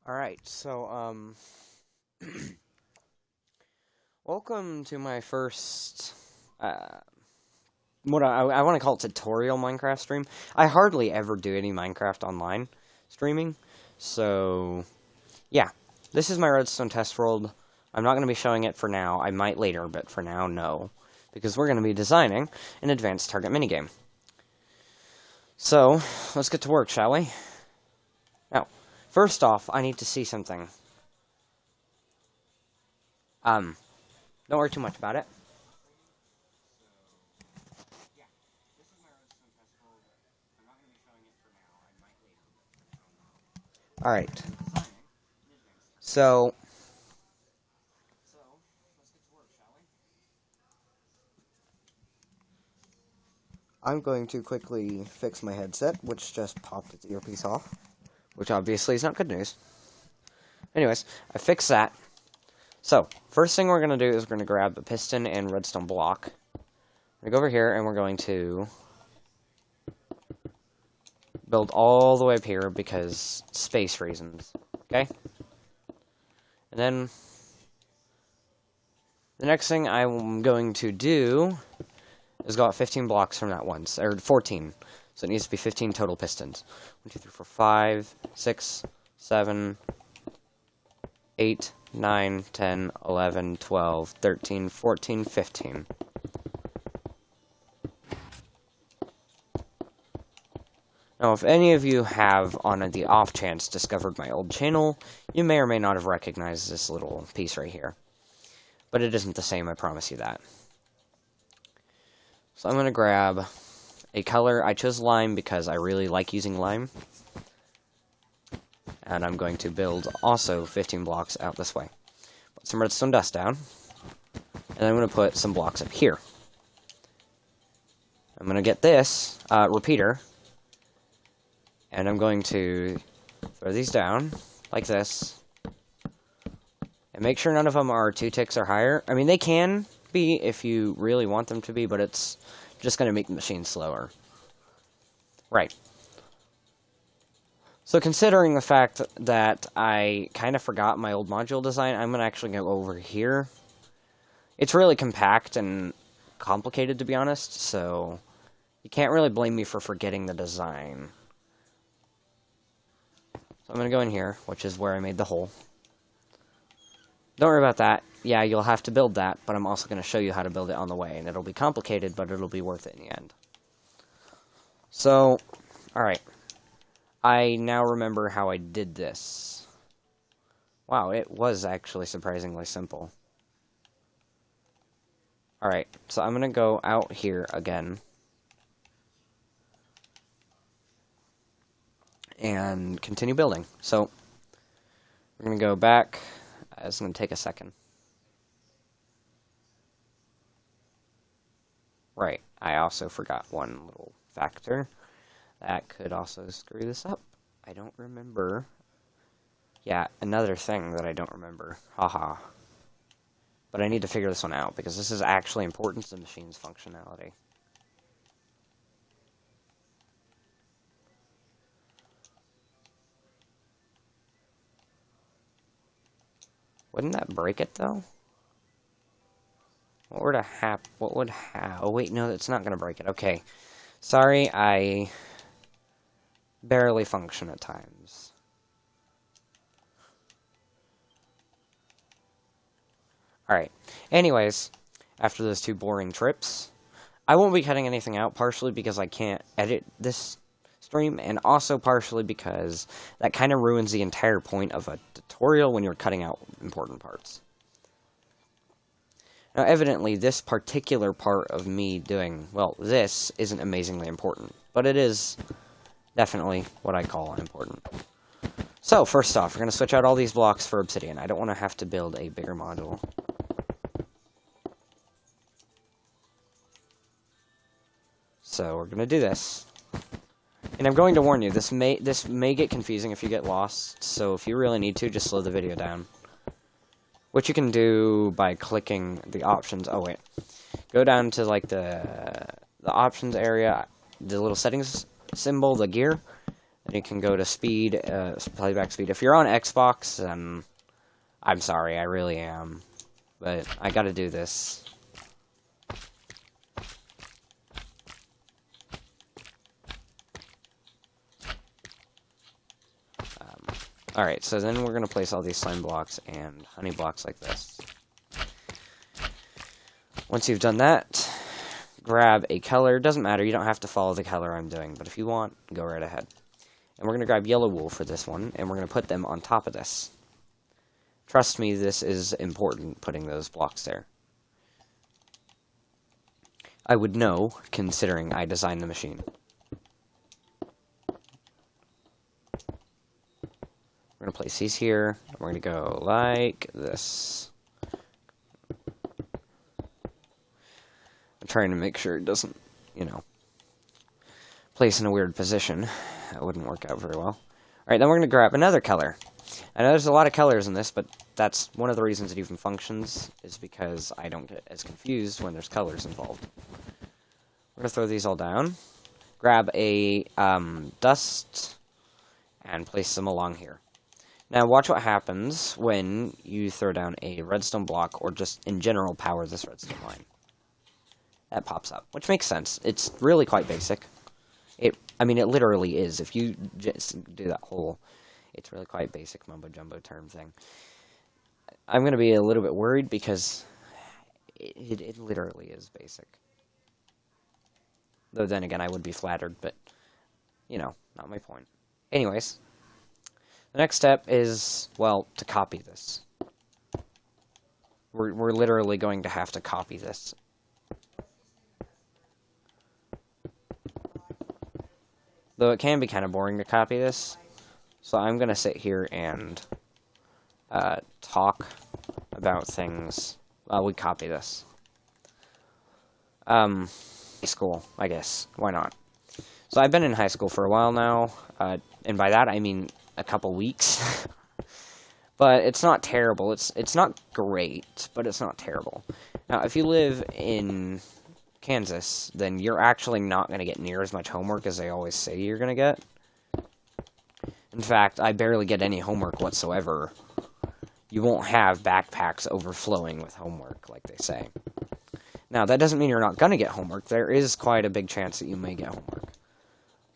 Alright, so, welcome to my first, what I want to call it tutorial Minecraft stream. I hardly ever do any Minecraft online streaming, so, yeah. This is my Redstone test world. I'm not going to be showing it for now. I might later, but for now, no. Because we're going to be designing an advanced target minigame. So, let's get to work, shall we? Now, first off, I need to see something. Don't worry too much about it. Alright. So, I'm going to quickly fix my headset, which just popped its earpiece off, which obviously is not good news. Anyways, I fixed that. So, first thing we're going to do is we're going to grab a piston and redstone block. We're going to go over here and we're going to build all the way up here because space reasons. Okay? And then the next thing I'm going to do is go out 15 blocks from that one, or 14. So it needs to be 15 total pistons. 1, 2, 3, 4, 5, 6, 7, 8, 9, 10, 11, 12, 13, 14, 15. Now, if any of you have, on the off chance, discovered my old channel, you may or may not have recognized this little piece right here. But it isn't the same, I promise you that. So I'm going to grab a color. I chose lime because I really like using lime. And I'm going to build also 15 blocks out this way. Put some redstone dust down. And I'm going to put some blocks up here. I'm going to get this repeater. And I'm going to throw these down like this. And make sure none of them are 2 ticks or higher. I mean, they can be if you really want them to be, but it's just going to make the machine slower. Right. So considering the fact that I kind of forgot my old module design, I'm going to actually go over here. It's really compact and complicated, to be honest, so you can't really blame me for forgetting the design. So I'm going to go in here, which is where I made the hole. Don't worry about that. Yeah, you'll have to build that, but I'm also going to show you how to build it on the way, and it'll be complicated, but it'll be worth it in the end. So, alright. I now remember how I did this. Wow, it was actually surprisingly simple. Alright, so I'm going to go out here again. And continue building. So, we're going to go back. It's going to take a second. Right, I also forgot one little factor. That could also screw this up. I don't remember. Yeah, another thing that I don't remember. Haha. But I need to figure this one out, because this is actually important to the machine's functionality. Wouldn't that break it, though? What were to hap- What would ha- Oh, wait, no, that's not going to break it. Okay. Sorry, I barely function at times. Alright. Anyways, after those 2 boring trips, I won't be cutting anything out, partially because I can't edit this stream, and also partially because that kind of ruins the entire point of a tutorial when you're cutting out important parts. Now, evidently, this particular part of me doing, well, this isn't amazingly important, but it is definitely what I call important. So, first off, we're going to switch out all these blocks for obsidian. I don't want to have to build a bigger module. So, we're going to do this. And I'm going to warn you, this may get confusing if you get lost, so if you really need to, just slow the video down. Which you can do by clicking the options. Oh, wait. Go down to, like, the options area, the little settings symbol, the gear, You can go to speed, playback speed. If you're on Xbox, I'm sorry, I really am. But I gotta do this. Alright, so then we're gonna place all these slime blocks and honey blocks like this. Once you've done that, grab a color. Doesn't matter, you don't have to follow the color I'm doing, but if you want, go right ahead. And we're going to grab yellow wool for this one, and we're going to put them on top of this. Trust me, this is important, putting those blocks there. I would know, considering I designed the machine. We're going to place these here, and we're going to go like this. I'm trying to make sure it doesn't, you know, place in a weird position. That wouldn't work out very well. Alright, then we're going to grab another color. I know there's a lot of colors in this, but that's one of the reasons it even functions, is because I don't get as confused when there's colors involved. We're going to throw these all down. Grab a dust, and place them along here. Now watch what happens when you throw down a redstone block, or just in general power this redstone line. That pops up, which makes sense. It's really quite basic. I mean, it literally is. If you just do that whole, it's really quite basic mumbo-jumbo term thing. I'm going to be a little bit worried because it literally is basic. Though then again, I would be flattered, but, you know, not my point. Anyways, the next step is, well, to copy this. We're literally going to have to copy this. Though it can be kind of boring to copy this, so I'm going to sit here and talk about things while we copy this. School, I guess. Why not? So I've been in high school for a while now, and by that I mean a couple weeks. But it's not terrible. It's not great, but it's not terrible. Now, if you live in Kansas, then you're actually not going to get near as much homework as they always say you're going to get. In fact, I barely get any homework whatsoever. You won't have backpacks overflowing with homework, like they say. Now, that doesn't mean you're not going to get homework. There is quite a big chance that you may get homework.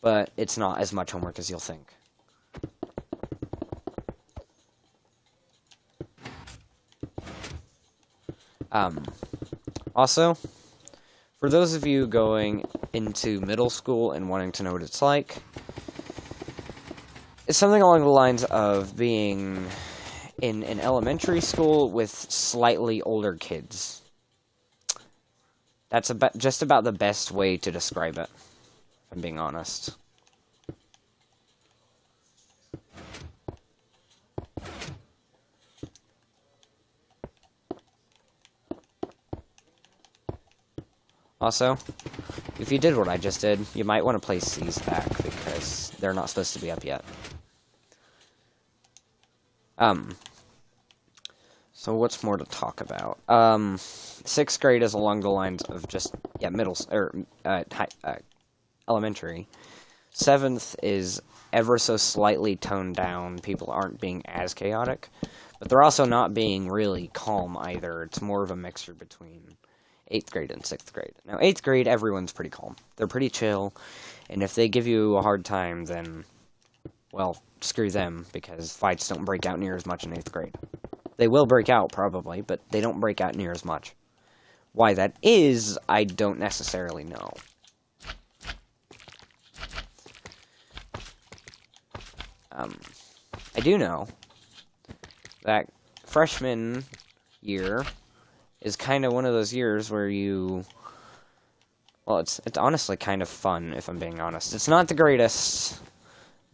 But it's not as much homework as you'll think. Also, for those of you going into middle school and wanting to know what it's like, it's something along the lines of being in an elementary school with slightly older kids. That's just about the best way to describe it, if I'm being honest. Also, if you did what I just did, you might want to place these back, because they're not supposed to be up yet. So what's more to talk about? 6th grade is along the lines of just, yeah, elementary. 7th is ever so slightly toned down. People aren't being as chaotic, but they're also not being really calm either. It's more of a mixture between 8th grade and 6th grade. Now, 8th grade, everyone's pretty calm. They're pretty chill, and if they give you a hard time, then, well, screw them, because fights don't break out near as much in 8th grade. They will break out, probably, but they don't break out near as much. Why that is, I don't necessarily know. I do know that freshman year is kind of one of those years where you... Well, it's honestly kind of fun, if I'm being honest. It's not the greatest,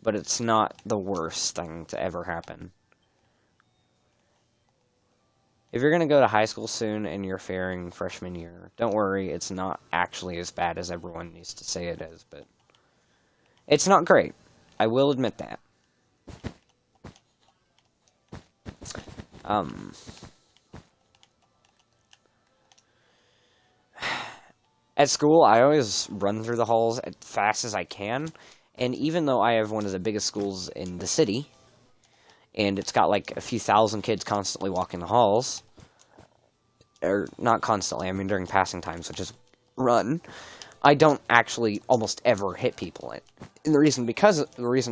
but it's not the worst thing to ever happen. If you're going to go to high school soon and you're faring freshman year, don't worry, it's not actually as bad as everyone needs to say it is, but it's not great. I will admit that. At school, I always run through the halls as fast as I can, And even though I have one of the biggest schools in the city, and it's got like a few thousand kids constantly walking the halls, or not constantly, I mean during passing times, which is run, I don't actually almost ever hit people. And the reason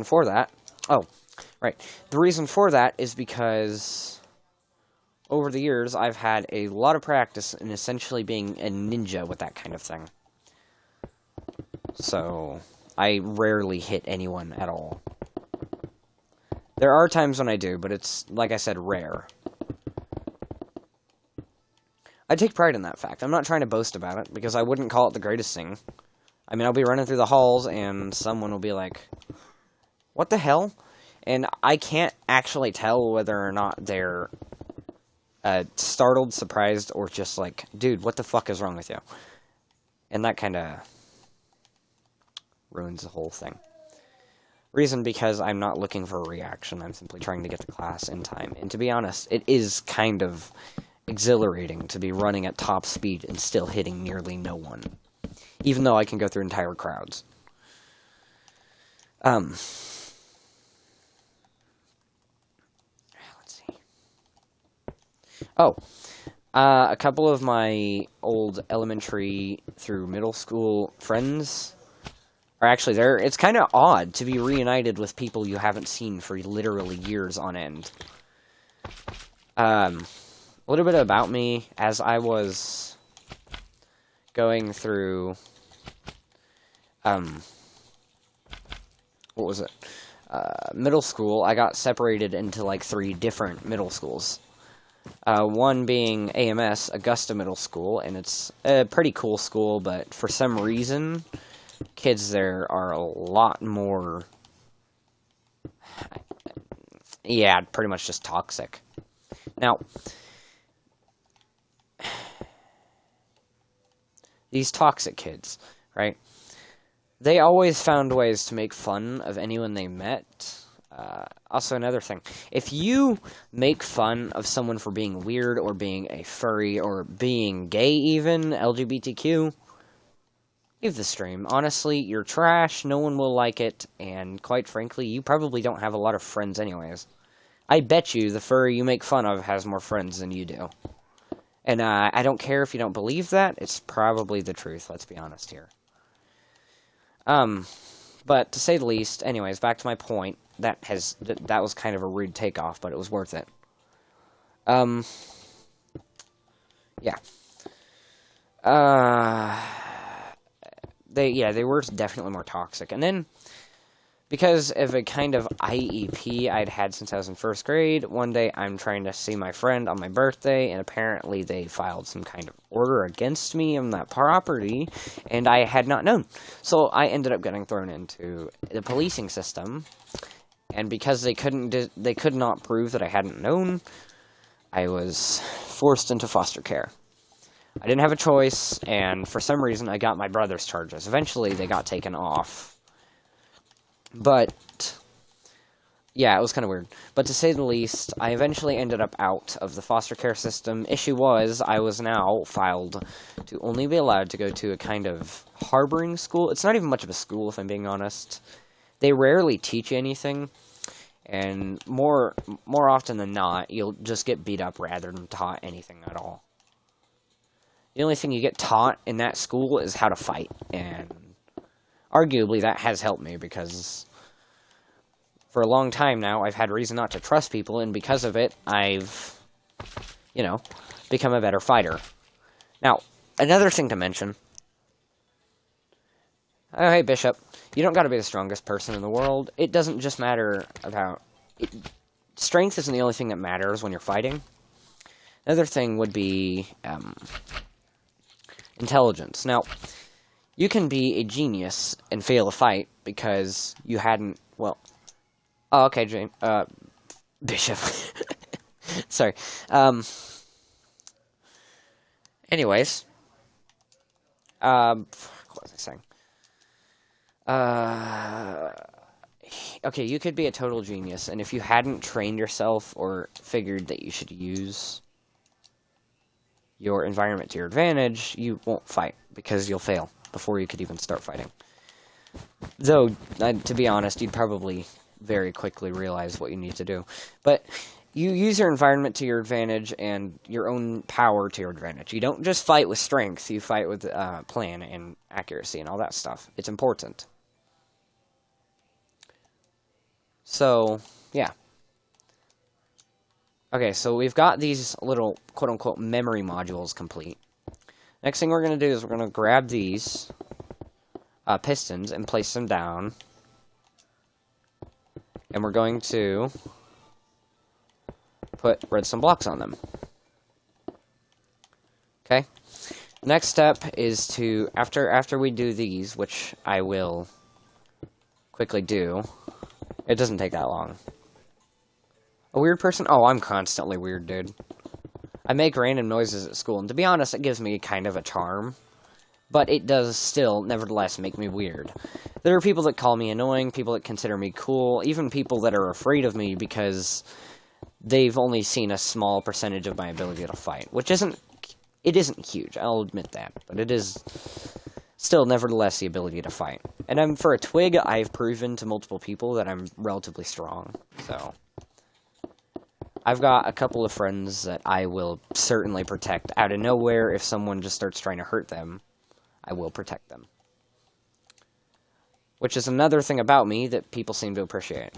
for that, oh, right, the reason for that is because over the years I've had a lot of practice in essentially being a ninja with that kind of thing. So I rarely hit anyone at all. There are times when I do, but it's, like I said, rare. I take pride in that fact. I'm not trying to boast about it, because I wouldn't call it the greatest thing. I mean, I'll be running through the halls, and someone will be like, what the hell? And I can't actually tell whether or not they're startled, surprised, or just like, dude, what the fuck is wrong with you? And that kind of ruins the whole thing. Reason, because I'm not looking for a reaction. I'm simply trying to get to class in time. And to be honest, it is kind of exhilarating to be running at top speed and still hitting nearly no one. Even though I can go through entire crowds. Let's see. Oh. A couple of my old elementary through middle school friends are actually there. It's kind of odd to be reunited with people you haven't seen for literally years on end. A little bit about me. As I was going through, what was it? Middle school, I got separated into like 3 different middle schools. One being AMS, Augusta Middle School, and it's a pretty cool school, but for some reason, kids there are a lot more, yeah, pretty much just toxic. Now, these toxic kids, right? They always found ways to make fun of anyone they met. Also, another thing, if you make fun of someone for being weird, or being a furry, or being gay even, LGBTQ, leave the stream. Honestly, you're trash, no one will like it, and quite frankly, you probably don't have a lot of friends anyways. I bet you the furry you make fun of has more friends than you do. And I don't care if you don't believe that, it's probably the truth, let's be honest here. But to say the least, anyways, back to my point, that was kind of a rude takeoff, but it was worth it. Yeah. They were definitely more toxic. And then, because of a kind of IEP I'd had since I was in 1st grade, one day I'm trying to see my friend on my birthday, and apparently they filed some kind of order against me on that property, and I had not known. So I ended up getting thrown into the policing system, and because they could not prove that I hadn't known, I was forced into foster care. I didn't have a choice, and for some reason I got my brother's charges. Eventually they got taken off. But, yeah, it was kind of weird. But to say the least, I eventually ended up out of the foster care system. Issue was, I was now filed to only be allowed to go to a kind of harboring school. It's not even much of a school, if I'm being honest. They rarely teach you anything, and more often than not, you'll just get beat up rather than taught anything at all. The only thing you get taught in that school is how to fight, and arguably, that has helped me, because for a long time now, I've had reason not to trust people, and because of it, I've, become a better fighter. Now, another thing to mention. Oh, hey, Bishop. You don't gotta be the strongest person in the world. It doesn't just matter about... strength isn't the only thing that matters when you're fighting. Another thing would be, intelligence. Now, you can be a genius and fail a fight because you hadn't, well... Oh, okay, James. Bishop. Sorry. Anyways. What was I saying? Okay, you could be a total genius, and if you hadn't trained yourself or figured that you should use your environment to your advantage, you won't fight, because you'll fail before you could even start fighting. Though, to be honest, you'd probably very quickly realize what you need to do. But you use your environment to your advantage and your own power to your advantage. You don't just fight with strength, you fight with plan and accuracy and all that stuff. It's important. So, yeah. Okay, so we've got these little quote-unquote memory modules complete. Next thing we're going to do is we're going to grab these pistons and place them down. And we're going to put redstone blocks on them. Okay? Next step is to, after we do these, which I will quickly do, it doesn't take that long. A weird person? Oh, I'm constantly weird, dude. I make random noises at school, and to be honest, it gives me kind of a charm. But it does still, nevertheless, make me weird. There are people that call me annoying, people that consider me cool, even people that are afraid of me because they've only seen a small percentage of my ability to fight, which isn't huge, I'll admit that, but it is still, nevertheless, the ability to fight. And for a twig, I've proven to multiple people that I'm relatively strong, so I've got a couple of friends that I will certainly protect out of nowhere. If someone just starts trying to hurt them, I will protect them. Which is another thing about me that people seem to appreciate.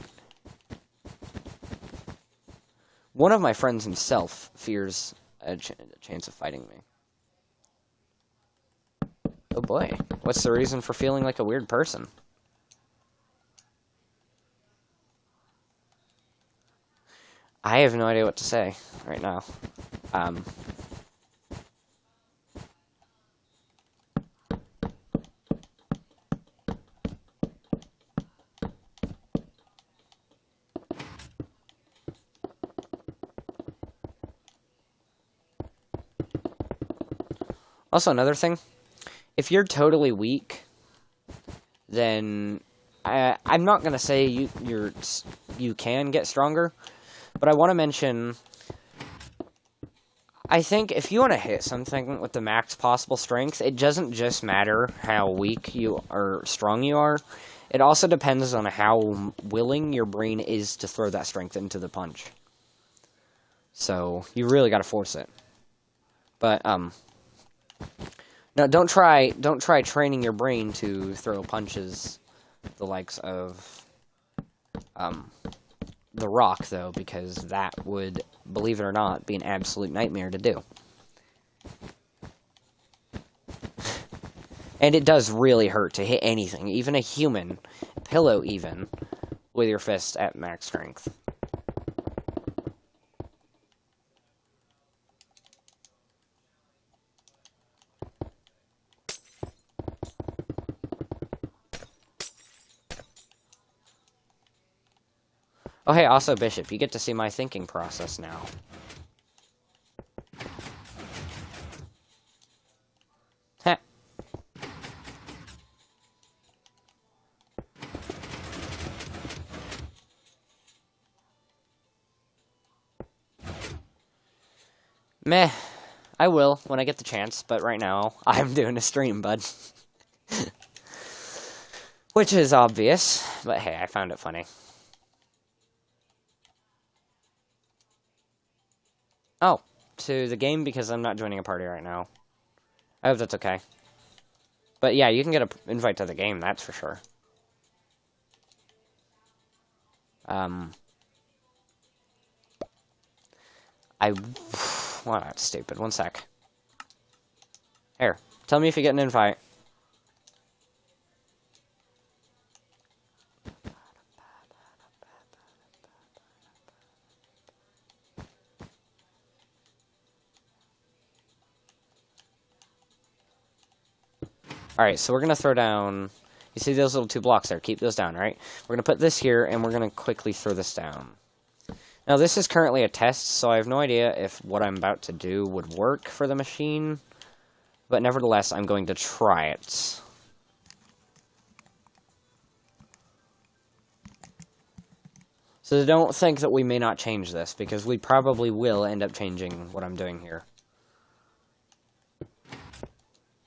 One of my friends himself fears a chance of fighting me. Oh boy, what's the reason for feeling like a weird person? I have no idea what to say right now. Also, another thing, if you're totally weak, then I'm not gonna say you can get stronger, but I want to mention, I think if you want to hit something with the max possible strength, it doesn't just matter how weak you or strong you are. It also depends on how willing your brain is to throw that strength into the punch. So you really got to force it. But no, don't try training your brain to throw punches the likes of the Rock, though, because that would, believe it or not, be an absolute nightmare to do. And it does really hurt to hit anything, even a human, pillow even, with your fist at max strength. Oh, hey, also, Bishop, you get to see my thinking process now. Heh. Meh. I will, when I get the chance, but right now, I'm doing a stream, bud. Which is obvious, but hey, I found it funny. Oh, to the game because I'm not joining a party right now. I hope that's okay. But yeah, you can get an invite to the game, that's for sure. Well, that's stupid. One sec. Here, tell me if you get an invite. Alright, so we're going to throw down... You see those little 2 blocks there? Keep those down, right? We're going to put this here, and we're going to quickly throw this down. Now, this is currently a test, so I have no idea if what I'm about to do would work for the machine. But nevertheless, I'm going to try it. So don't think that we may not change this, because we probably will end up changing what I'm doing here.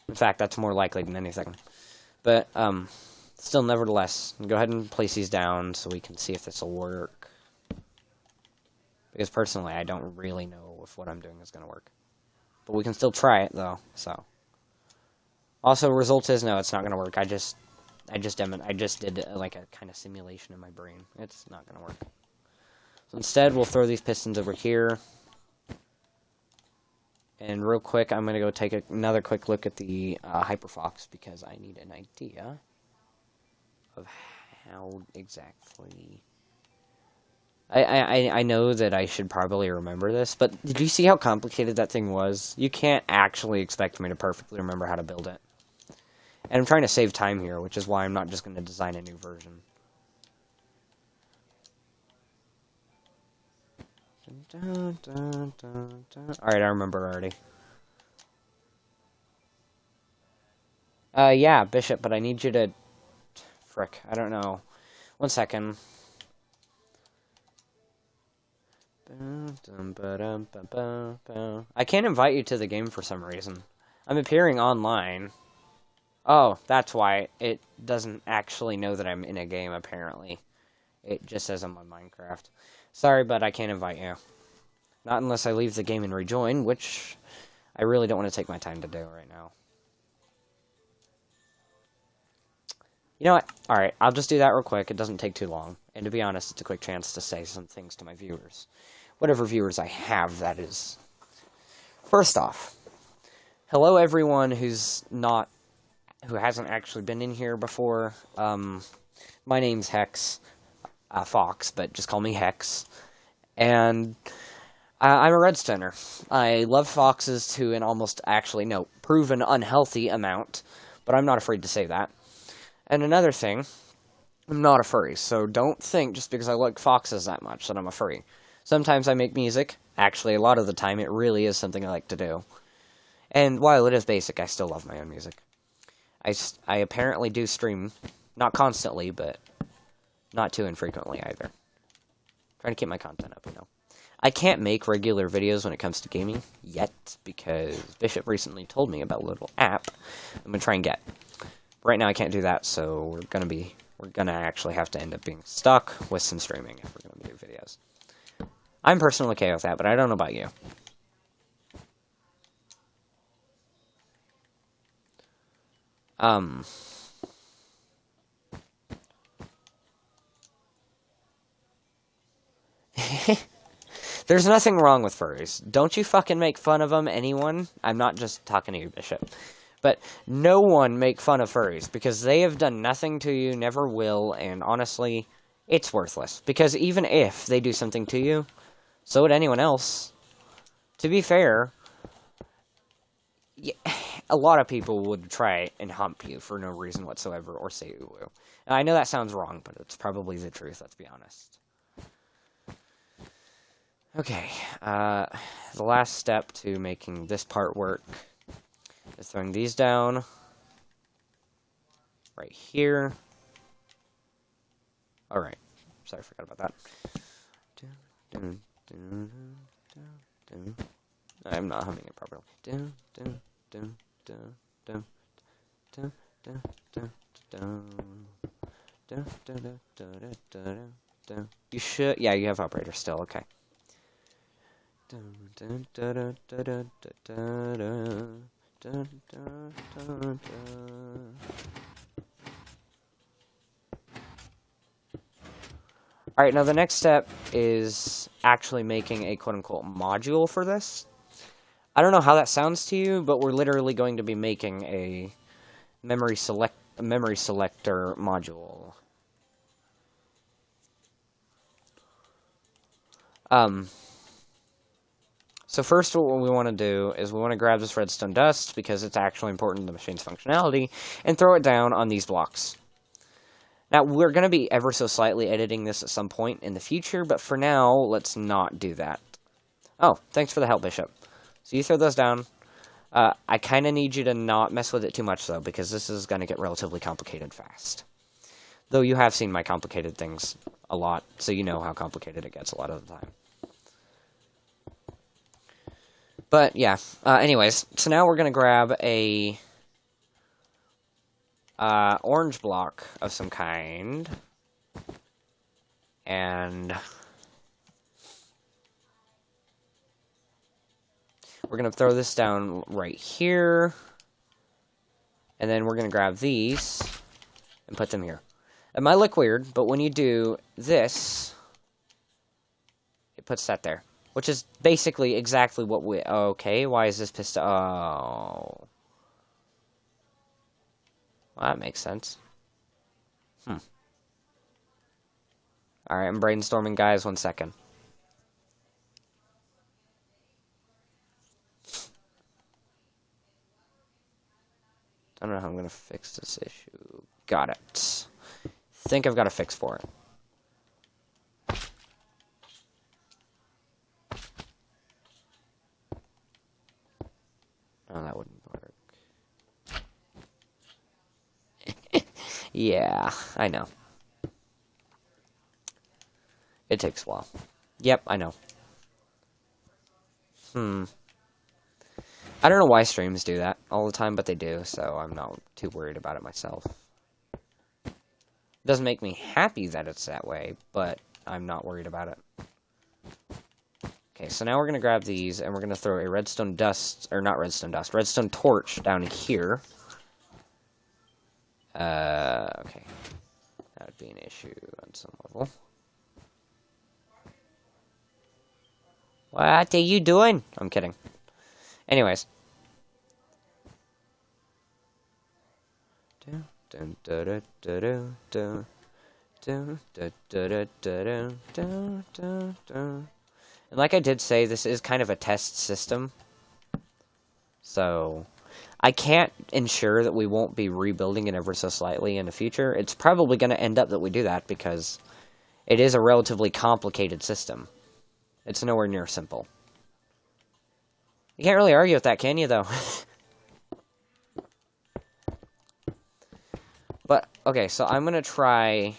In fact, that's more likely than anything. But, Still, nevertheless, go ahead and place these down so we can see if this will work. Because personally, I don't really know if what I'm doing is going to work. But we can still try it, though, so. Also, result is, no, it's not going to work. I just did, like, a kind of simulation in my brain. It's not going to work. So instead, we'll throw these pistons over here. And real quick, I'm going to go take another quick look at the Hyperfox, because I need an idea of how exactly... I know that I should probably remember this, but did you see how complicated that thing was? You can't actually expect me to perfectly remember how to build it. And I'm trying to save time here, which is why I'm not just going to design a new version. Alright, I remember already. Yeah, Bishop, but I need you to... Frick, I don't know. 1 second. I can't invite you to the game for some reason. I'm appearing online. Oh, that's why. It doesn't actually know that I'm in a game, apparently. It just says I'm on Minecraft. Sorry, but I can't invite you. Not unless I leave the game and rejoin, which I really don't want to take my time to do right now. You know what? Alright, I'll just do that real quick. It doesn't take too long. And to be honest, it's a quick chance to say some things to my viewers. Whatever viewers I have, that is. First off, hello everyone who hasn't actually been in here before. My name's Hex, Fox, but just call me Hex. And I'm a Redstoner. I love foxes to an almost, actually, no, proven unhealthy amount, but I'm not afraid to say that. And another thing, I'm not a furry, so don't think just because I like foxes that much that I'm a furry. Sometimes I make music. Actually, a lot of the time, it really is something I like to do. And while it is basic, I still love my own music. I apparently do stream, not constantly, but not too infrequently either. Trying to keep my content up, you know. I can't make regular videos when it comes to gaming yet, because Bishop recently told me about a little app I'm going to try and get. Right now I can't do that, so we're gonna actually have to end up being stuck with some streaming if we're gonna do videos. I'm personally okay with that, but I don't know about you. There's nothing wrong with furries. Don't you fucking make fun of them, anyone? I'm not just talking to you, Bishop. But no one make fun of furries, because they have done nothing to you, never will, and honestly, it's worthless. Because even if they do something to you, so would anyone else. To be fair, a lot of people would try and hump you for no reason whatsoever, or say ooh. And I know that sounds wrong, but it's probably the truth, let's be honest. Okay, the last step to making this part work is throwing these down right here. Alright, sorry, I forgot about that. I'm not humming it properly. You should, yeah, you have operator still, okay. Alright, now the next step is actually making a quote-unquote module for this. I don't know how that sounds to you, but we're literally going to be making a memory selector module. So first what we want to do is we want to grab this redstone dust, because it's actually important to the machine's functionality, and throw it down on these blocks. Now, we're going to be ever so slightly editing this at some point in the future, but for now, let's not do that. Oh, thanks for the help, Bishop. So you throw those down. I kind of need you to not mess with it too much, though, because this is going to get relatively complicated fast. Though you have seen my complicated things a lot, so you know how complicated it gets a lot of the time. But, yeah. Anyways, so now we're going to grab a orange block of some kind. And we're going to throw this down right here. And then we're going to grab these and put them here. It might look weird, but when you do this, it puts that there. Which is basically exactly what we... Okay, why is this piston... Oh. Well, that makes sense. Alright, I'm brainstorming, guys. 1 second. I don't know how I'm going to fix this issue. Got it. Think I've got a fix for it. Oh, that wouldn't work. Yeah, I know. It takes a while. Yep, I know. I don't know why streams do that all the time, but they do, so I'm not too worried about it myself. It doesn't make me happy that it's that way, but I'm not worried about it. Okay, so now we're going to grab these, and we're going to throw a redstone dust, or not redstone dust, redstone torch down here. Okay. That would be an issue on some level. What are you doing? I'm kidding. Anyways. And like I did say, this is kind of a test system. So, I can't ensure that we won't be rebuilding it ever so slightly in the future. It's probably going to end up that we do that because it is a relatively complicated system. It's nowhere near simple. You can't really argue with that, can you, though? But, okay, so I'm going to try...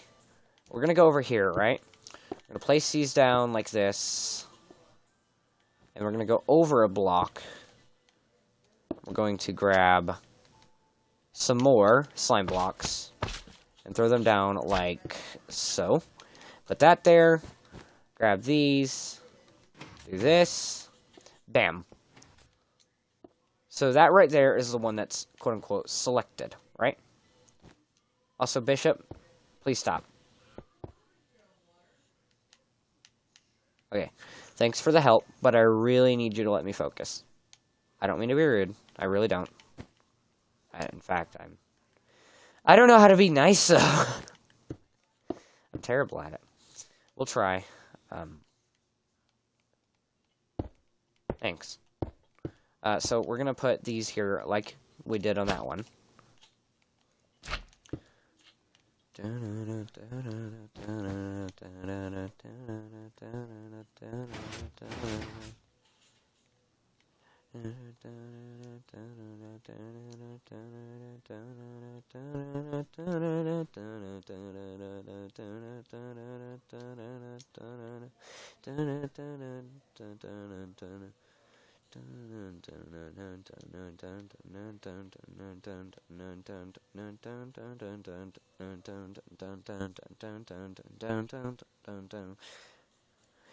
We're going to go over here, right? We're going to place these down like this. And we're going to go over a block. We're going to grab some more slime blocks and throw them down like so. Put that there. Grab these. Do this. Bam. So that right there is the one that's quote-unquote selected, right? Also, Bishop, please stop. Okay. Thanks for the help, but I really need you to let me focus. I don't mean to be rude. I really don't. In fact, I don't know how to be nice, though. I'm terrible at it. We'll try. Thanks. So we're going to put these here like we did on that one.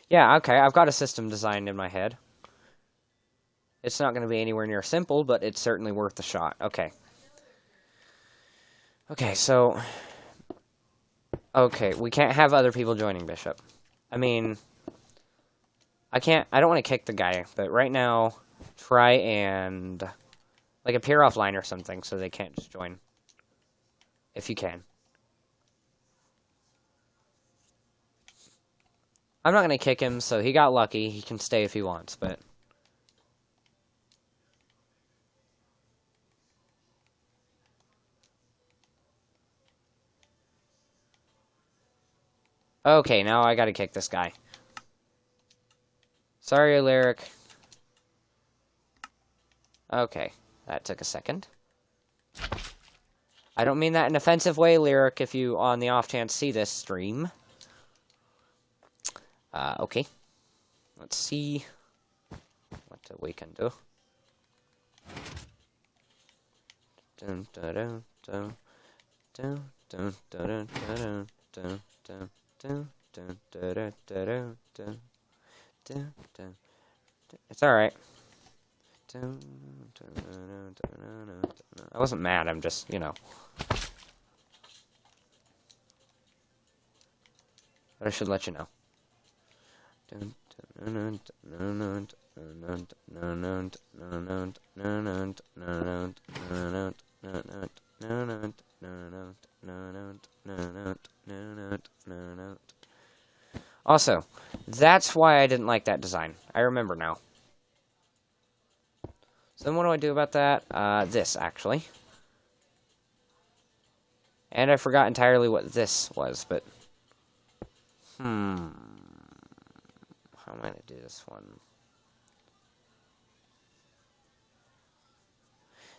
Yeah, okay, I've got a system designed in my head. It's not going to be anywhere near simple, but it's certainly worth a shot. Okay. Okay, so... Okay, we can't have other people joining Bishop. I mean... I don't want to kick the guy, but right now, try and... Like, appear offline or something, so they can't just join. If you can. I'm not going to kick him, so he got lucky. He can stay if he wants, but... Okay, now I gotta kick this guy. Sorry, Lyric. Okay, that took a second. I don't mean that in an offensive way, Lyric, if you, on the off chance, see this stream. Okay. Let's see what we can do. Dun, dun, dun, dun. It's alright. I wasn't mad, I'm just, you know. But I should let you know. Also, that's why I didn't like that design. I remember now. So then what do I do about that? This, actually. And I forgot entirely what this was, but... How am I going to do this one?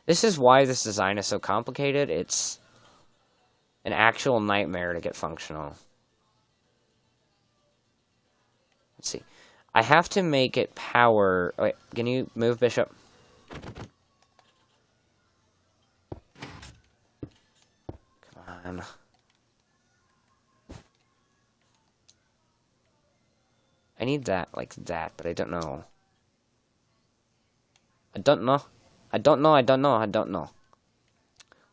This is why this design is so complicated. It's an actual nightmare to get functional. Let's see. I have to make it power... Oh, wait, can you move, Bishop? Come on. I need that, like that, but I don't know. I don't know. I don't know, I don't know, I don't know.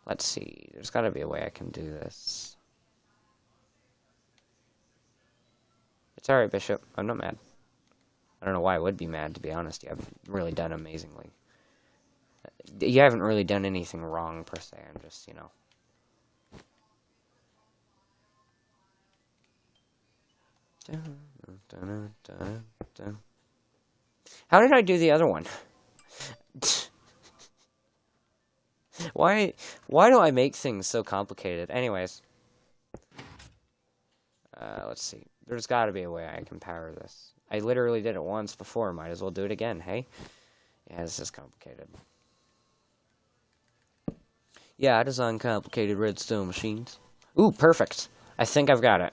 Let's see. There's gotta be a way I can do this. It's alright, Bishop. I'm not mad. I don't know why I would be mad, to be honest. You haven't really done amazingly. You haven't really done anything wrong, per se. I'm just, you know. How did I do the other one? Why do I make things so complicated? Anyways. Let's see. There's got to be a way I can power this. I literally did it once before. Might as well do it again, hey? Yeah, this is complicated. Yeah, I design complicated redstone machines. Ooh, perfect. I think I've got it.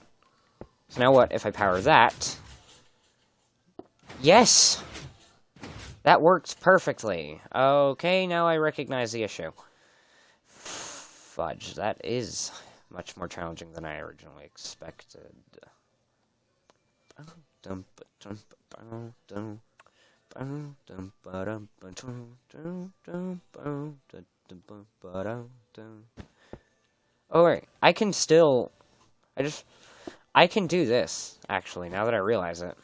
So now what if I power that? Yes! That worked perfectly. Okay, now I recognize the issue. Fudge, that is much more challenging than I originally expected. Oh, wait, I can still... I can do this, actually, now that I realize it.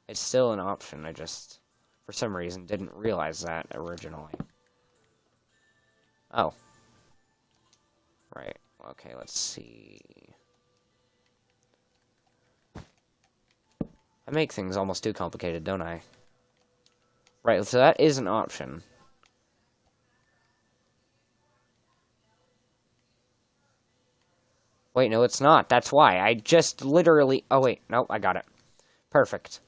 It's still an option, I just, for some reason, didn't realize that originally. Oh. Right, okay, let's see. I make things almost too complicated, don't I? Right, so that is an option. Wait, no, it's not. That's why. I just literally... Oh, wait. Nope, I got it. Perfect.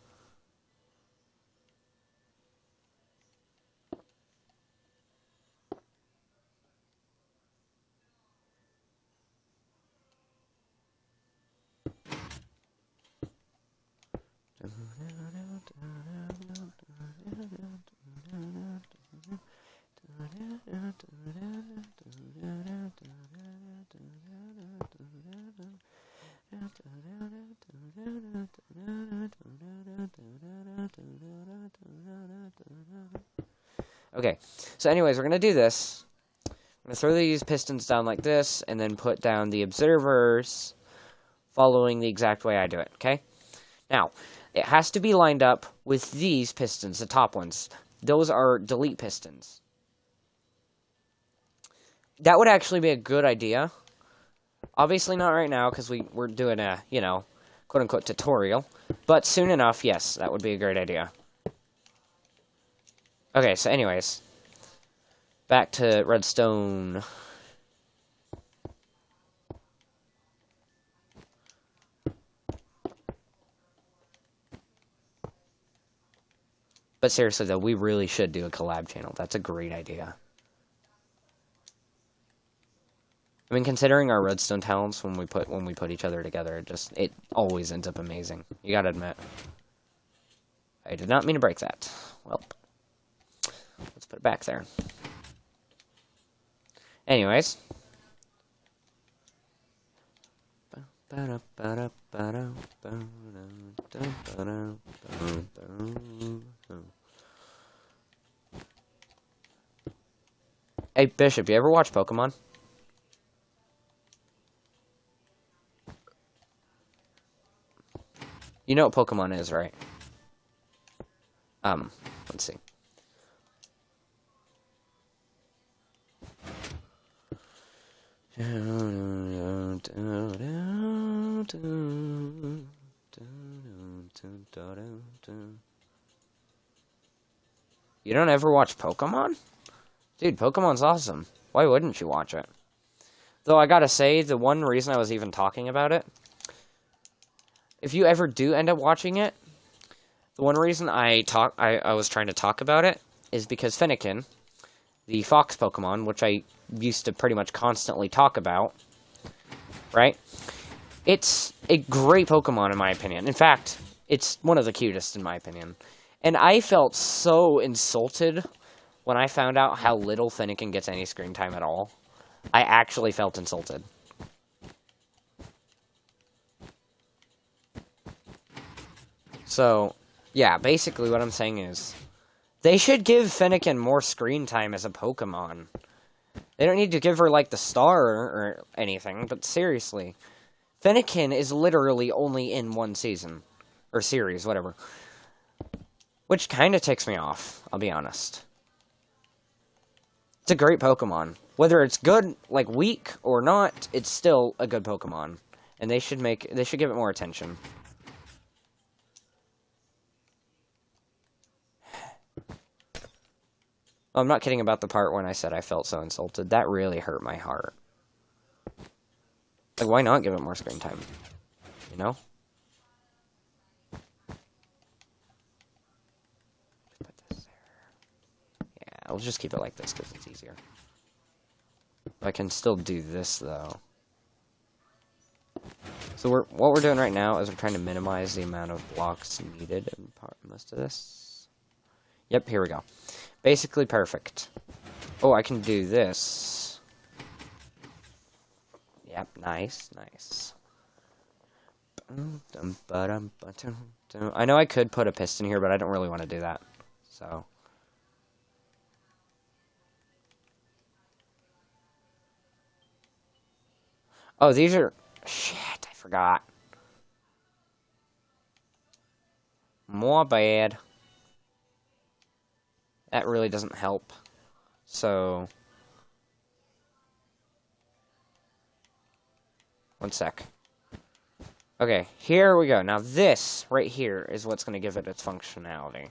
Okay, so anyways, we're going to do this. I'm going to throw these pistons down like this, and then put down the observers following the exact way I do it, okay? Now, it has to be lined up with these pistons, the top ones. Those are delete pistons. That would actually be a good idea. Obviously not right now, because we're doing a, you know, quote-unquote tutorial. But soon enough, yes, that would be a great idea. Okay, so anyways. Back to redstone. But seriously, though, we really should do a collab channel. That's a great idea. I mean, considering our redstone talents when we put each other together, it always ends up amazing. You gotta admit. I did not mean to break that. Well, let's put it back there. Anyways, Hey, Bishop, you ever watch Pokemon? You know what Pokemon is, right? Let's see. You don't ever watch Pokemon? Dude, Pokemon's awesome. Why wouldn't you watch it? Though I gotta say, the one reason I was even talking about it, if you ever do end up watching it, the one reason I was trying to talk about it is because Fennekin, the fox Pokemon, which I used to pretty much constantly talk about, right? It's a great Pokemon in my opinion. In fact, it's one of the cutest in my opinion. And I felt so insulted when I found out how little Fennekin gets any screen time at all. I actually felt insulted. So, yeah, basically what I'm saying is, they should give Fennekin more screen time as a Pokemon. They don't need to give her, like, the star or anything, but seriously. Fennekin is literally only in one season. Or series, whatever. Which kind of ticks me off, I'll be honest. It's a great Pokemon. Whether it's good, like, weak or not, it's still a good Pokemon. And they should give it more attention. I'm not kidding about the part when I said I felt so insulted. That really hurt my heart. Like, why not give it more screen time? You know? Put this there. Yeah, I'll just keep it like this because it's easier. I can still do this, though. So what we're doing right now is we're trying to minimize the amount of blocks needed in most of this. Yep, here we go. Basically perfect. Oh, I can do this. Yep, nice, nice. I know I could put a piston here, but I don't really want to do that. So. Oh, these are... Shit, I forgot. More bad. That really doesn't help. So... One sec. Okay, here we go. Now this, right here, is what's going to give it its functionality.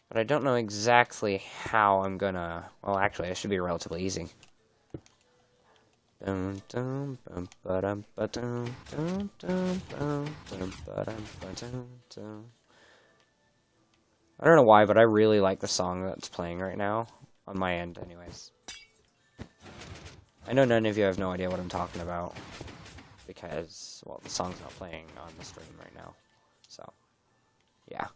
But I don't know exactly how I'm going to... Well, actually, it should be relatively easy. I don't know why, but I really like the song that's playing right now. On my end, anyways. I know none of you have no idea what I'm talking about. Because, well, the song's not playing on the stream right now. So, yeah.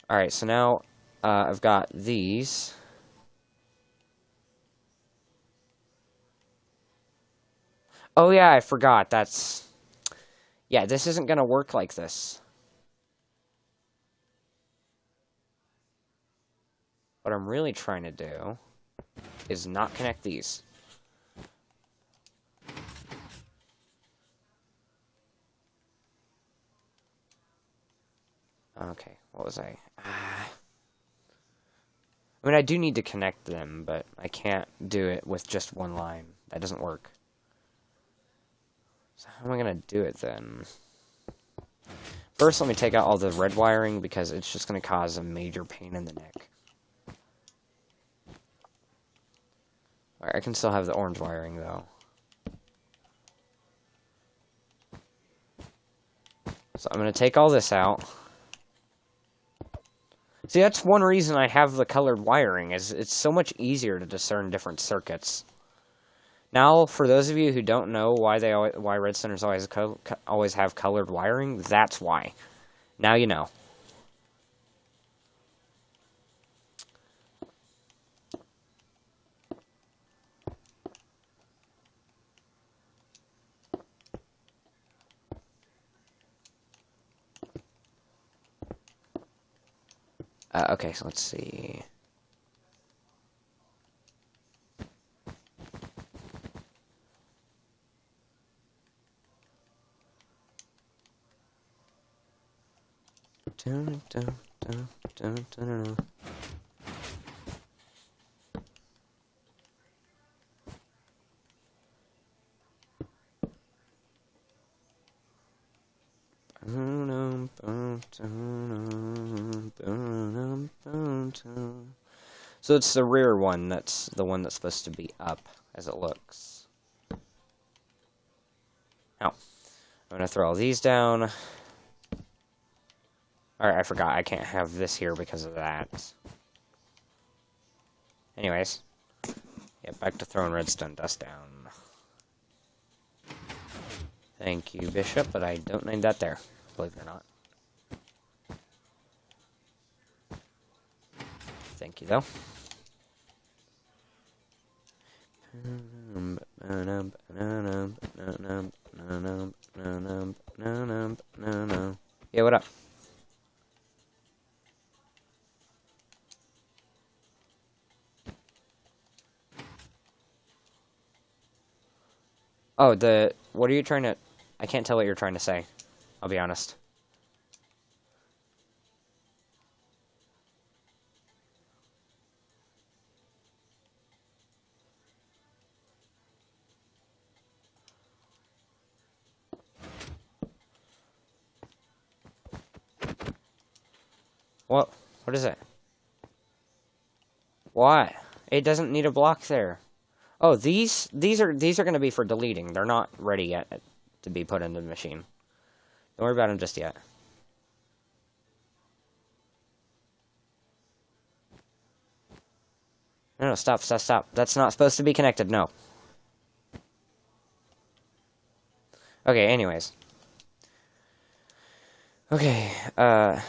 Alright, so now I've got these. Oh yeah, I forgot. That's... Yeah, this isn't going to work like this. What I'm really trying to do is not connect these. Okay, what was I? I mean, I do need to connect them, but I can't do it with just one line. That doesn't work. So how am I going to do it then? First, let me take out all the red wiring because it's just going to cause a major pain in the neck. Alright, I can still have the orange wiring, though. So I'm going to take all this out. See, that's one reason I have the colored wiring, is it's so much easier to discern different circuits. Now, for those of you who don't know why Redstoners always have colored wiring, that's why. Now you know. Okay, so let's see. Dun, dun, dun, dun, dun, dun. So it's the rear one that's the one that's supposed to be up, as it looks. Now, I'm gonna throw all these down. Alright, I forgot, I can't have this here because of that. Anyways, yeah, back to throwing redstone dust down. Thank you, Bishop, but I don't need that there, believe it or not. Thank you, though. Yeah, what up? Oh, what are you trying to... I can't tell what you're trying to say. I'll be honest. What? What is it? What? It doesn't need a block there. Oh, these are going to be for deleting. They're not ready yet to be put into the machine. Don't worry about them just yet. No, stop. That's not supposed to be connected, no. Okay, anyways. Okay, okay,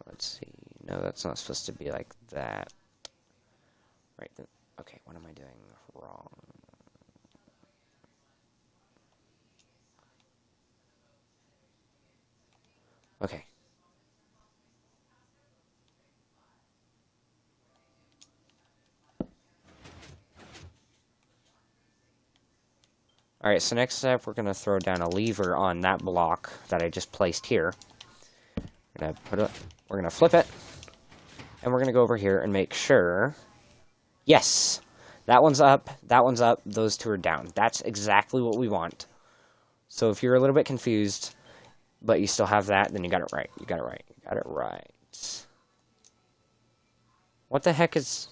let's see. No, that's not supposed to be like that. Right, okay, what am I doing wrong? Okay. Alright, so next step, we're going to throw down a lever on that block that I just placed here. We're going to flip it, and we're going to go over here and make sure... Yes! That one's up, those two are down. That's exactly what we want. So if you're a little bit confused, but you still have that, then you got it right. You got it right. What the heck is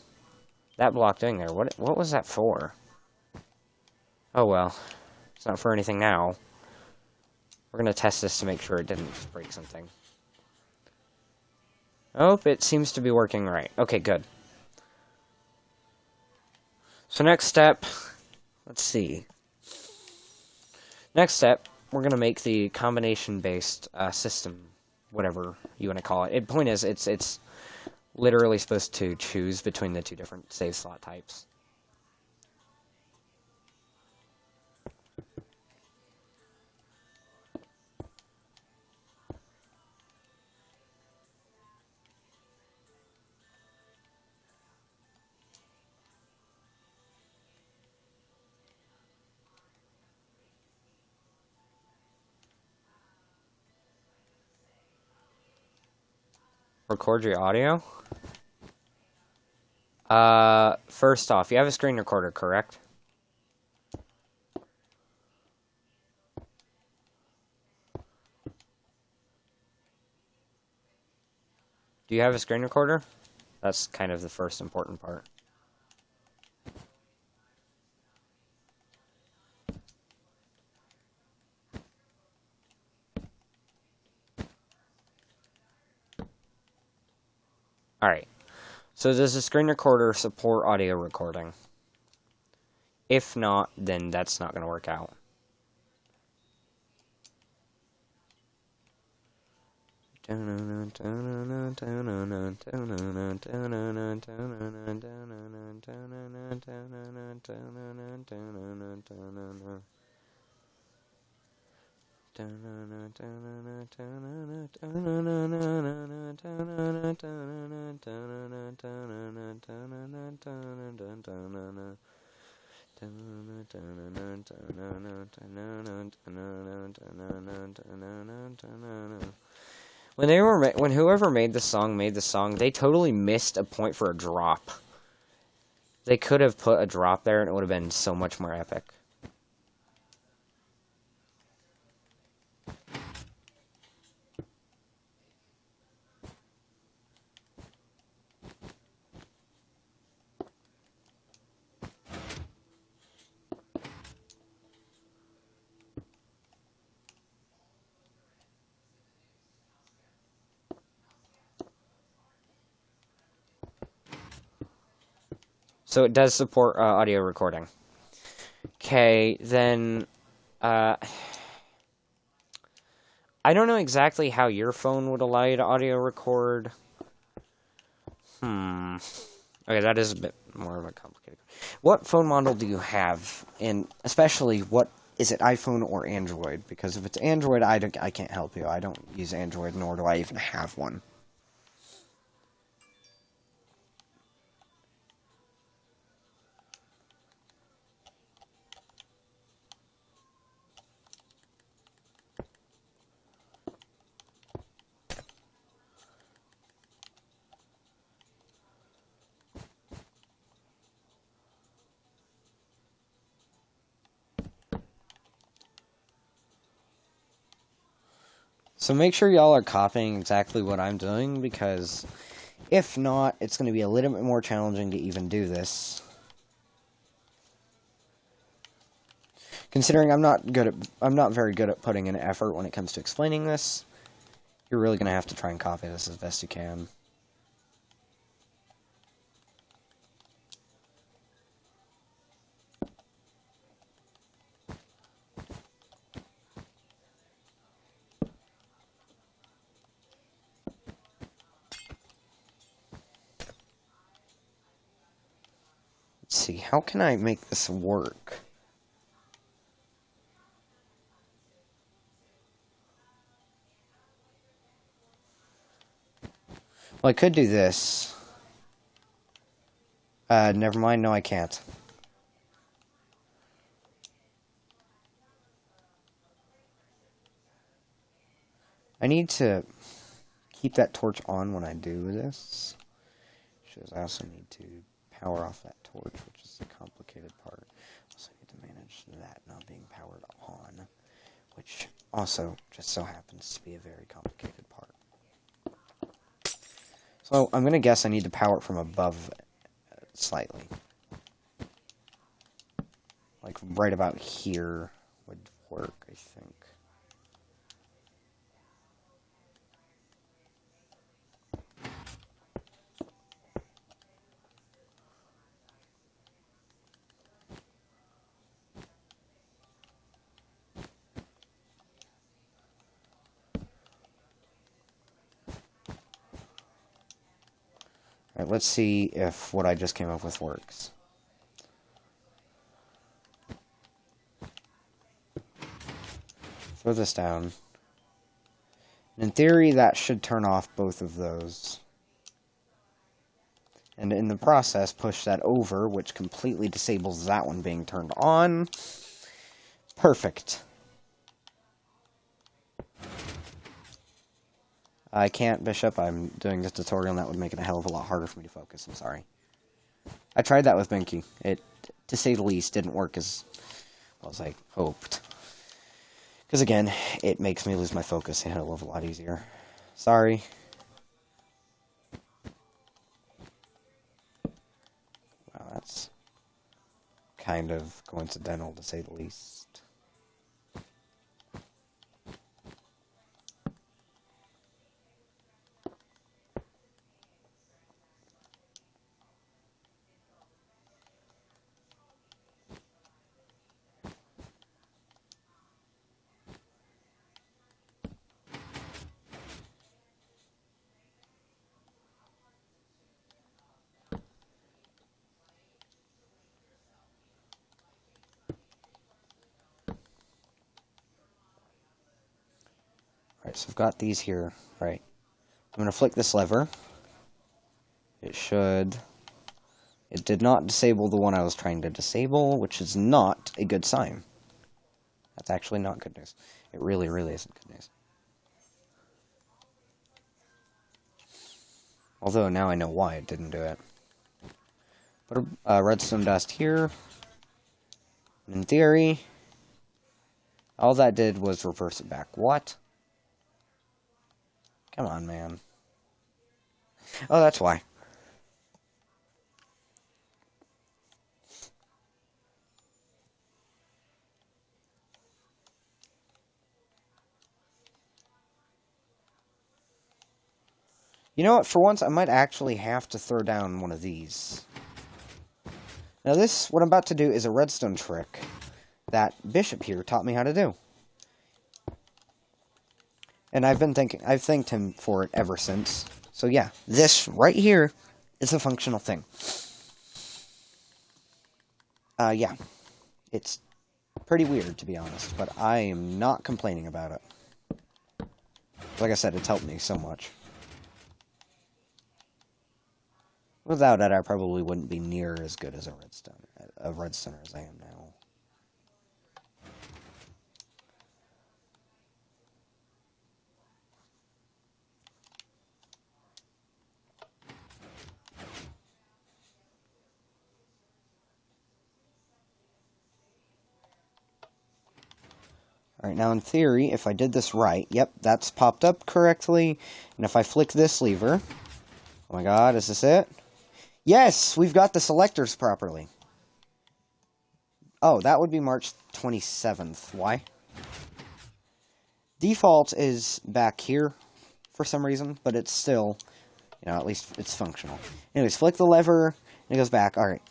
that block doing there? What was that for? Oh well. It's not for anything now. We're going to test this to make sure it didn't break something. Oh, it seems to be working right. Okay, good. So next step, let's see. Next step, we're going to make the combination-based system, whatever you want to call it. The point is, it's literally supposed to choose between the two different save slot types. Record your audio? First off, you have a screen recorder, correct? Do you have a screen recorder? That's kind of the first important part. Alright. So does the screen recorder support audio recording? If not, then that's not going to work out. When whoever made the song, they totally missed a point for a drop. They could have put a drop there and it would have been so much more epic. So it does support audio recording. Okay, then I don't know exactly how your phone would allow you to audio record. Okay, that is a bit more of a complicated. What phone model do you have? And especially, what is it, iPhone or Android? Because if it's Android, I can't help you. I don't use Android, nor do I even have one. So make sure y'all are copying exactly what I'm doing, because if not, it's going to be a little bit more challenging to even do this. Considering I'm not very good at putting in effort when it comes to explaining this, you're really going to have to try and copy this as best you can. Let's see, how can I make this work? Well, I could do this. Never mind, no I can't. I need to keep that torch on when I do this. Because I also need to power off that torch, which is the complicated part. Also need to manage that not being powered on, which also just so happens to be a very complicated part. So I'm going to guess I need to power it from above slightly. Like right about here would work, I think. Alright, let's see if what I just came up with works. Throw this down. And in theory, that should turn off both of those. And in the process, push that over, which completely disables that one being turned on. Perfect. I can't, Bishop. I'm doing this tutorial, and that would make it a hell of a lot harder for me to focus. I'm sorry. I tried that with Binky. It, to say the least, didn't work as well as I hoped. Because, again, it makes me lose my focus a hell of a lot easier. Sorry. Wow, that's kind of coincidental, to say the least. Alright, so I've got these here. Right. I'm going to flick this lever. It should... It did not disable the one I was trying to disable, which is not a good sign. That's actually not good news. It really, really isn't good news. Although now I know why it didn't do it. Put a redstone dust here. And in theory, all that did was reverse it back. What? Come on, man. Oh, that's why. You know what? For once, I might actually have to throw down one of these. Now this, what I'm about to do, is a redstone trick that Bishop here taught me how to do. And I've thanked him for it ever since. So yeah, this right here is a functional thing. Yeah. It's pretty weird, to be honest, but I am not complaining about it. Like I said, it's helped me so much. Without it, I probably wouldn't be near as good as a redstoner as I am now. Alright, now in theory, if I did this right, yep, that's popped up correctly, and if I flick this lever, oh my god, is this it? Yes, we've got the selectors properly. Oh, that would be March 27th. Why? Default is back here for some reason, but it's still, you know, at least it's functional. Anyways, flick the lever, and it goes back. Alright.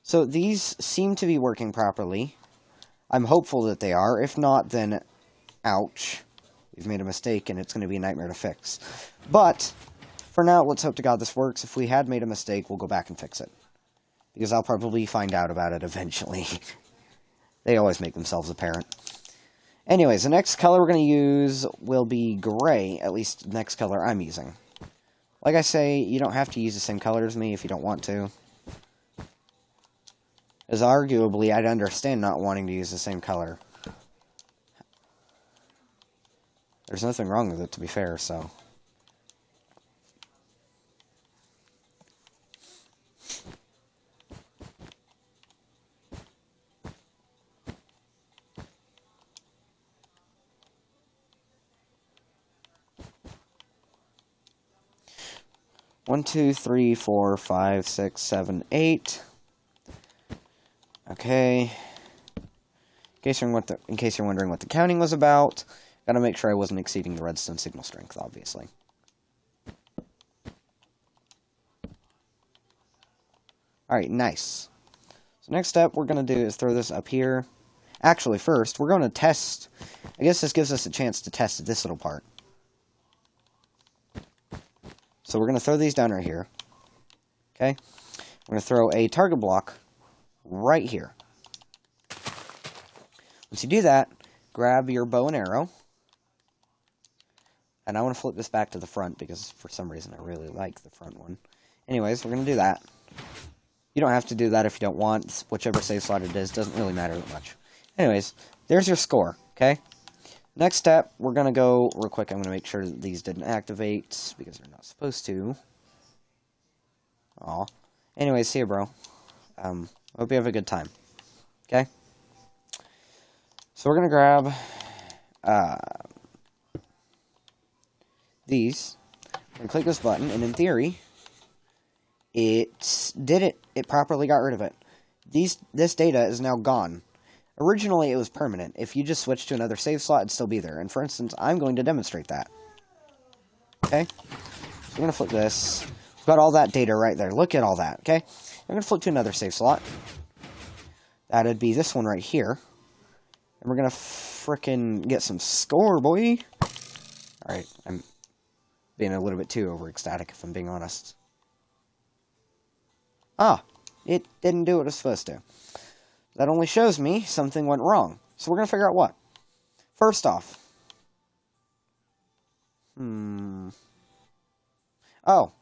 So these seem to be working properly. I'm hopeful that they are. If not, then ouch. We've made a mistake, and it's going to be a nightmare to fix. But for now, let's hope to God this works. If we had made a mistake, we'll go back and fix it. Because I'll probably find out about it eventually. They always make themselves apparent. Anyways, the next color we're going to use will be gray. At least the next color I'm using. Like I say, you don't have to use the same color as me if you don't want to. As arguably, I'd understand not wanting to use the same color. There's nothing wrong with it, to be fair, so... One, two, three, 4, 5, 6, 7, 8. Okay. In case you're wondering what the counting was about, gotta make sure I wasn't exceeding the redstone signal strength, obviously. Alright, nice. So next step we're gonna do is throw this up here. Actually, first, we're gonna test. I guess this gives us a chance to test this little part. So we're gonna throw these down right here. Okay? We're gonna throw a target block right here. Once you do that, grab your bow and arrow. And I want to flip this back to the front because for some reason I really like the front one. Anyways, we're going to do that. You don't have to do that if you don't want. Whichever save slot it is, doesn't really matter that much. Anyways, there's your score, okay? Next step, we're going to go real quick. I'm going to make sure that these didn't activate because they're not supposed to. Aw. Anyways, see you, bro. Hope you have a good time. Okay? So we're going to grab these. And click this button, and in theory, it did it. It properly got rid of it. This data is now gone. Originally, it was permanent. If you just switch to another save slot, it'd still be there. And for instance, I'm going to demonstrate that. Okay? So I'm going to flip this. We've got all that data right there. Look at all that, okay? I'm going to flip to another save slot. That'd be this one right here. And we're going to frickin' get some score, boy. Alright, I'm being a little bit too overecstatic, if I'm being honest. Ah, it didn't do what it was supposed to. That only shows me something went wrong. So we're going to figure out what. First off, Oh.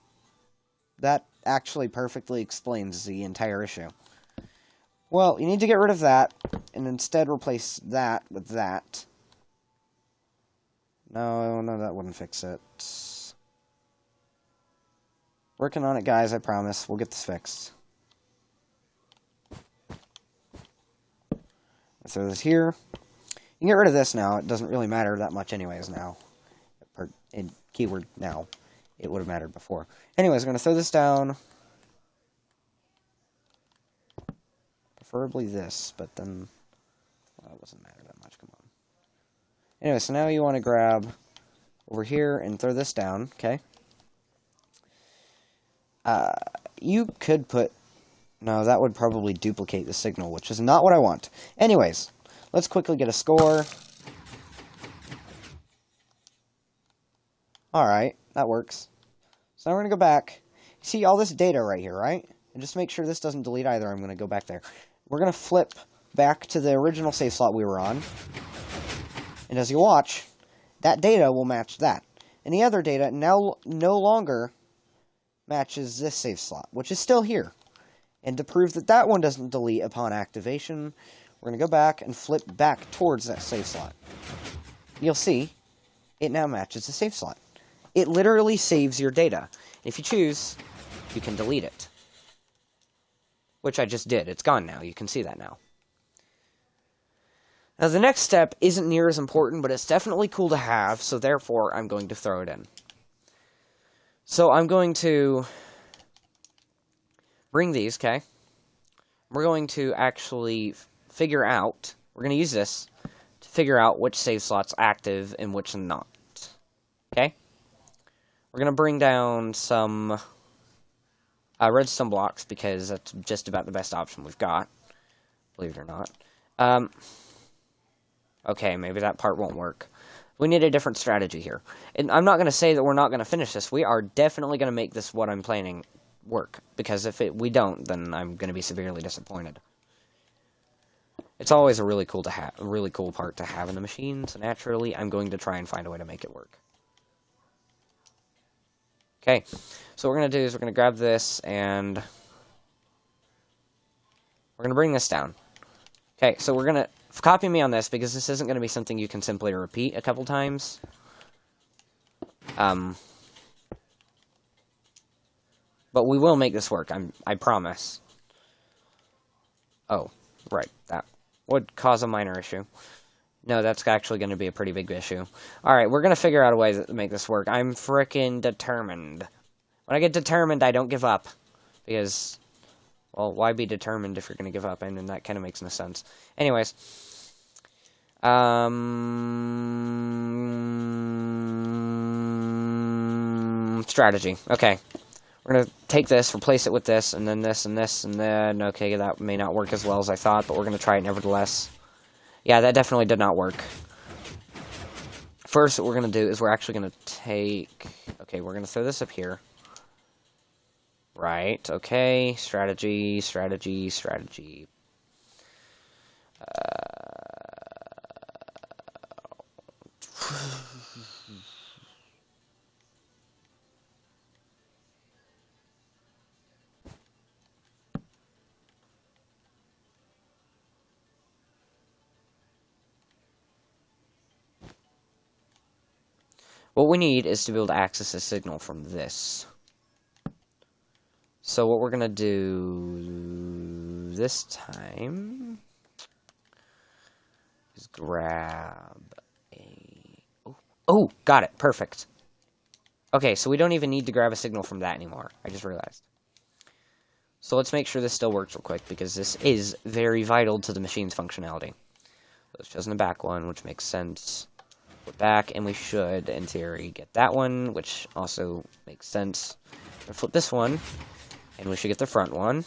That actually perfectly explains the entire issue. Well, you need to get rid of that, and instead replace that with that. No, that wouldn't fix it. Working on it, guys, I promise. We'll get this fixed. Throw this here. You can get rid of this now. It doesn't really matter that much anyways now. In keyword now. It would have mattered before. Anyways, I'm going to throw this down. Preferably this, but then... Well, it doesn't matter that much. Come on. Anyway, so now you want to grab over here and throw this down, okay? You could put... No, that would probably duplicate the signal, which is not what I want. Anyways, let's quickly get a score. Alright, that works. So now we're going to go back. See all this data right here, right? And just make sure this doesn't delete either. I'm going to go back there. We're going to flip back to the original save slot we were on. And as you watch, that data will match that. And the other data now no longer matches this save slot, which is still here. And to prove that that one doesn't delete upon activation, we're going to go back and flip back towards that save slot. You'll see, it now matches the save slot. It literally saves your data. If you choose, you can delete it. Which I just did. It's gone now. You can see that now. Now, the next step isn't near as important, but it's definitely cool to have, so therefore, I'm going to throw it in. So, I'm going to bring these, okay? We're going to actually figure out, we're going to use this to figure out which save slot's active and which not. Okay? We're going to bring down some redstone blocks, because that's just about the best option we've got. Believe it or not. Okay, maybe that part won't work. We need a different strategy here. And I'm not going to say that we're not going to finish this. We are definitely going to make this what I'm planning work. Because if we don't, then I'm going to be severely disappointed. It's always a really cool part to have in the machine. So naturally, I'm going to try and find a way to make it work. Okay, so what we're going to do is we're going to grab this, and we're going to bring this down. Okay, so we're going to copy me on this, because this isn't going to be something you can simply repeat a couple times. But we will make this work, I promise. Oh, right, that would cause a minor issue. No, that's actually going to be a pretty big issue. Alright, we're going to figure out a way to make this work. I'm frickin' determined. When I get determined, I don't give up. Because, well, why be determined if you're going to give up? And then that kind of makes no sense. Anyways. Strategy. Okay. We're going to take this, replace it with this, and then this, and this, and then... Okay, that may not work as well as I thought, but we're going to try it nevertheless. Yeah, that definitely did not work. First, what we're going to do is we're actually going to take... Okay, we're going to throw this up here. Right, okay. Strategy, strategy, strategy. What we need is to be able to access a signal from this. So what we're going to do this time is grab a... Oh, got it. Perfect. Okay, so we don't even need to grab a signal from that anymore. I just realized. So let's make sure this still works real quick, because this is very vital to the machine's functionality. So it's chosen the back one, which makes sense. We're back, and we should, in theory, get that one, which also makes sense. We're going to flip this one, and we should get the front one,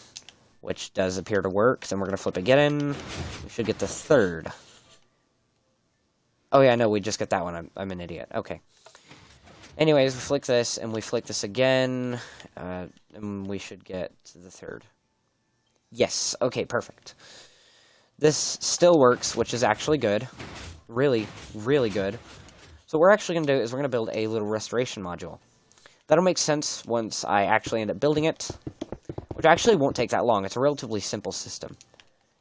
which does appear to work. Then we're going to flip again. We should get the third. Oh, yeah, no, we just get that one. I'm an idiot. Okay. Anyways, we flick this, and we flick this again, and we should get the third. Yes, okay, perfect. This still works, which is actually good. Really, really good. So what we're actually going to do is we're going to build a little restoration module. That'll make sense once I actually end up building it, which actually won't take that long. It's a relatively simple system.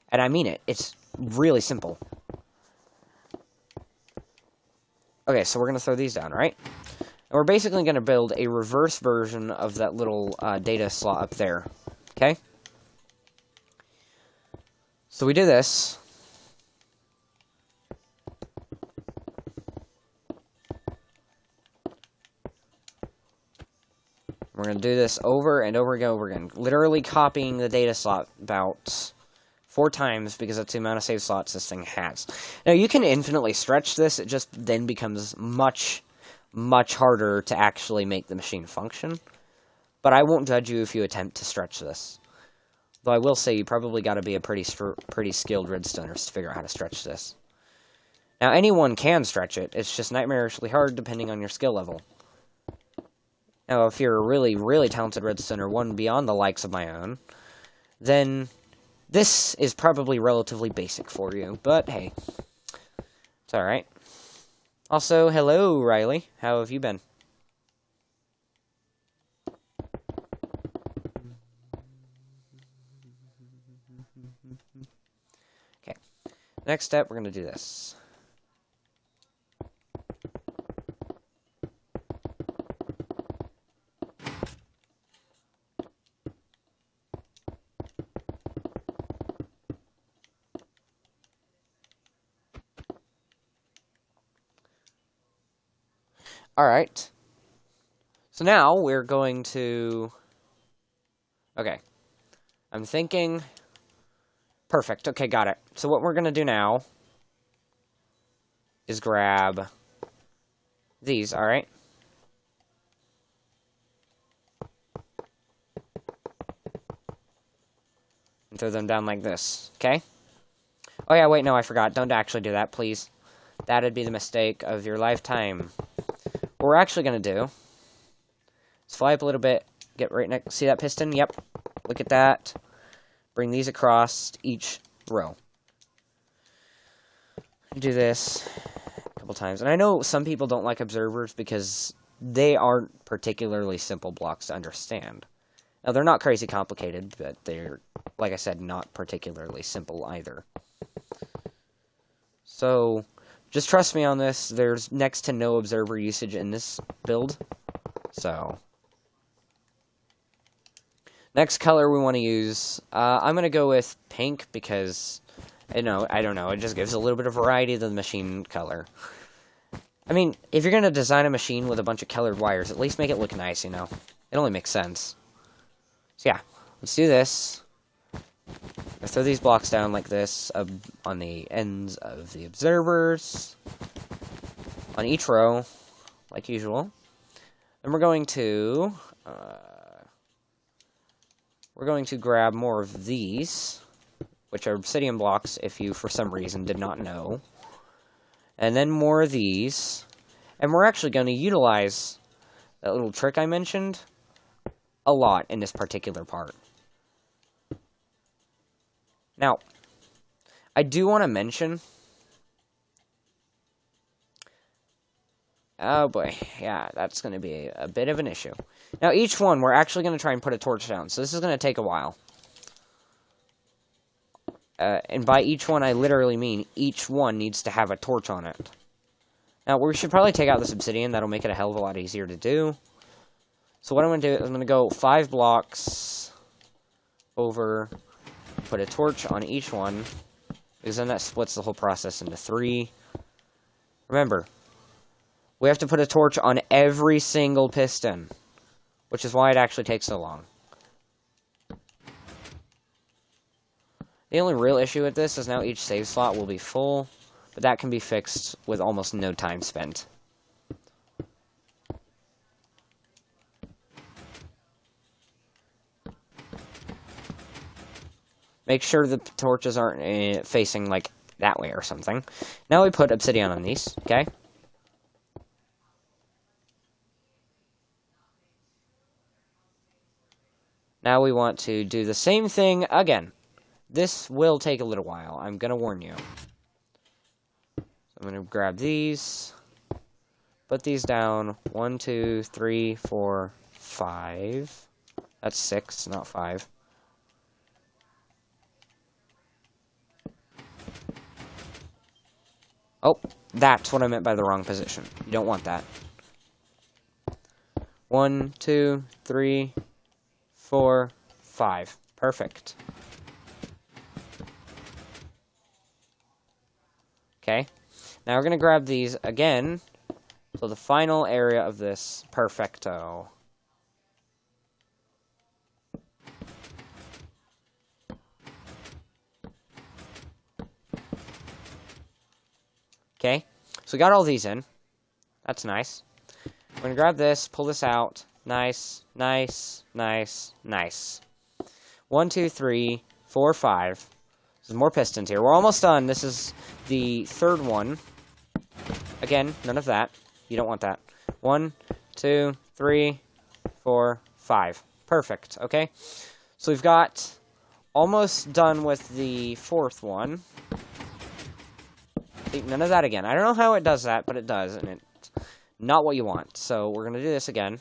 And I mean it. It's really simple. Okay, so we're going to throw these down, right? And we're basically going to build a reverse version of that little data slot up there. Okay? So we do this. We're going to do this over and over again, literally copying the data slot about 4 times, because that's the amount of save slots this thing has. Now, you can infinitely stretch this. It just then becomes much, much harder to actually make the machine function. But I won't judge you if you attempt to stretch this. Though I will say you probably got to be a pretty skilled redstoner to figure out how to stretch this. Now, anyone can stretch it. It's just nightmarishly hard depending on your skill level. Now, if you're a really, really talented redstoner, one beyond the likes of my own, then this is probably relatively basic for you. But, hey, it's alright. Also, hello, Riley. How have you been? Okay. Next step, we're going to do this. Alright. So now we're going to... Okay. I'm thinking... Perfect. Okay, got it. So what we're going to do now is grab these, alright? And throw them down like this, okay? Oh yeah, wait, no, I forgot. Don't actually do that, please. That'd be the mistake of your lifetime. What we're actually going to do is fly up a little bit, get right next, see that piston? Yep. Look at that. Bring these across each row. Do this a couple times. And I know some people don't like observers because they aren't particularly simple blocks to understand. Now, they're not crazy complicated, but they're, like I said, not particularly simple either. So, just trust me on this. There's next to no observer usage in this build. So, next color we want to use, I'm going to go with pink because, I don't know, it just gives a little bit of variety to the machine color. I mean, if you're going to design a machine with a bunch of colored wires, at least make it look nice, you know? It only makes sense. So yeah, let's do this. Let's throw these blocks down like this on the ends of the observers. On each row, like usual. Then we're going to grab more of these, which are obsidian blocks, if you, for some reason, did not know. And then more of these. And we're actually going to utilize that little trick I mentioned a lot in this particular part. Now, I do want to mention... Oh boy, yeah, that's going to be a bit of an issue. Now, each one, we're actually going to try and put a torch down, so this is going to take a while. And by each one, I literally mean each one needs to have a torch on it. Now, we should probably take out this obsidian. That'll make it a hell of a lot easier to do. So what I'm going to do is I'm going to go 5 blocks over, put a torch on each one, because then that splits the whole process into 3. Remember, we have to put a torch on every single piston, which is why it actually takes so long. The only real issue with this is now each save slot will be full, but that can be fixed with almost no time spent. Make sure the torches aren't facing, like, that way or something. Now we put obsidian on these, okay? Now we want to do the same thing again. This will take a little while. I'm going to warn you. So I'm going to grab these. put these down. 1, 2, 3, 4, 5. That's 6, not 5. Oh, that's what I meant by the wrong position. You don't want that. 1, 2, 3, 4, 5. Perfect. Okay. Now we're going to grab these again. So the final area of this, perfecto. Okay, so we got all these in. That's nice. We're going to grab this, pull this out. Nice, nice, nice, nice. 1, 2, 3, 4, 5. There's more pistons here. We're almost done. This is the third one. Again, none of that. You don't want that. 1, 2, 3, 4, 5. Perfect, okay? So we've got almost done with the fourth one. None of that again. I don't know how it does that, but it does, and it's not what you want. So we're going to do this again.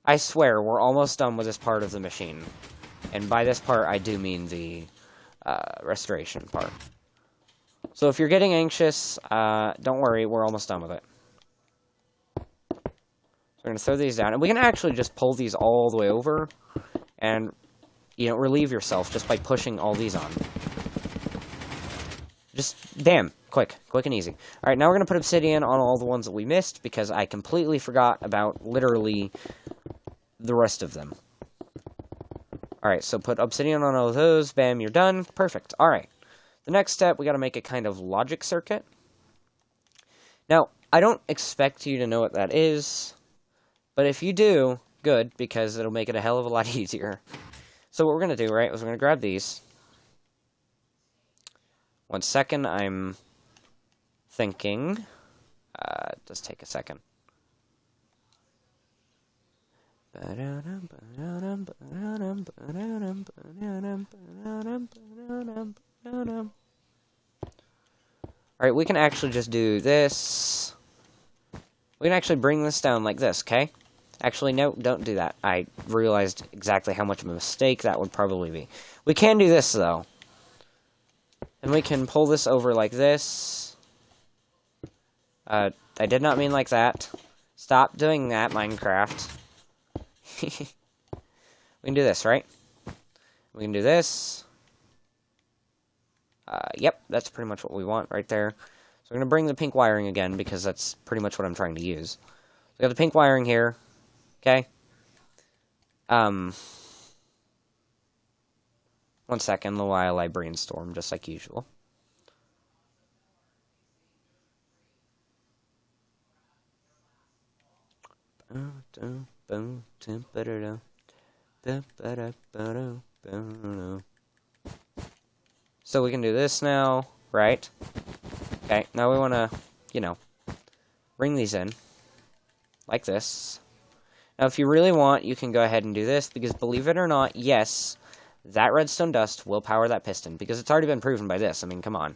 I swear, we're almost done with this part of the machine. And by this part, I do mean the restoration part. So if you're getting anxious, don't worry, we're almost done with it. So we're going to throw these down. And we can actually just pull these all the way over and, you know, relieve yourself just by pushing all these on. Just, bam, quick and easy. All right, now we're going to put obsidian on all the ones that we missed because I completely forgot about literally the rest of them. All right, so put obsidian on all of those. Bam, you're done. Perfect. All right. The next step, we got to make a kind of logic circuit. Now, I don't expect you to know what that is, but if you do, good, because it'll make it a hell of a lot easier. So what we're going to do, right, is we're going to grab these. 1 second, I'm thinking. It does take a second. Alright, we can actually just do this. We can actually bring this down like this, okay? Actually, no, don't do that. I realized exactly how much of a mistake that would probably be. We can do this, though. And we can pull this over like this. I did not mean like that. Stop doing that, Minecraft. We can do this, right? We can do this. Yep, that's pretty much what we want right there. So we're going to bring the pink wiring again, because that's pretty much what I'm trying to use. We got the pink wiring here. Okay. 1 second while I brainstorm, just like usual. So we can do this now, right? Okay, now we want to, you know, bring these in, like this. Now, if you really want, you can go ahead and do this, because believe it or not, yes, that redstone dust will power that piston, because it's already been proven by this. I mean, come on.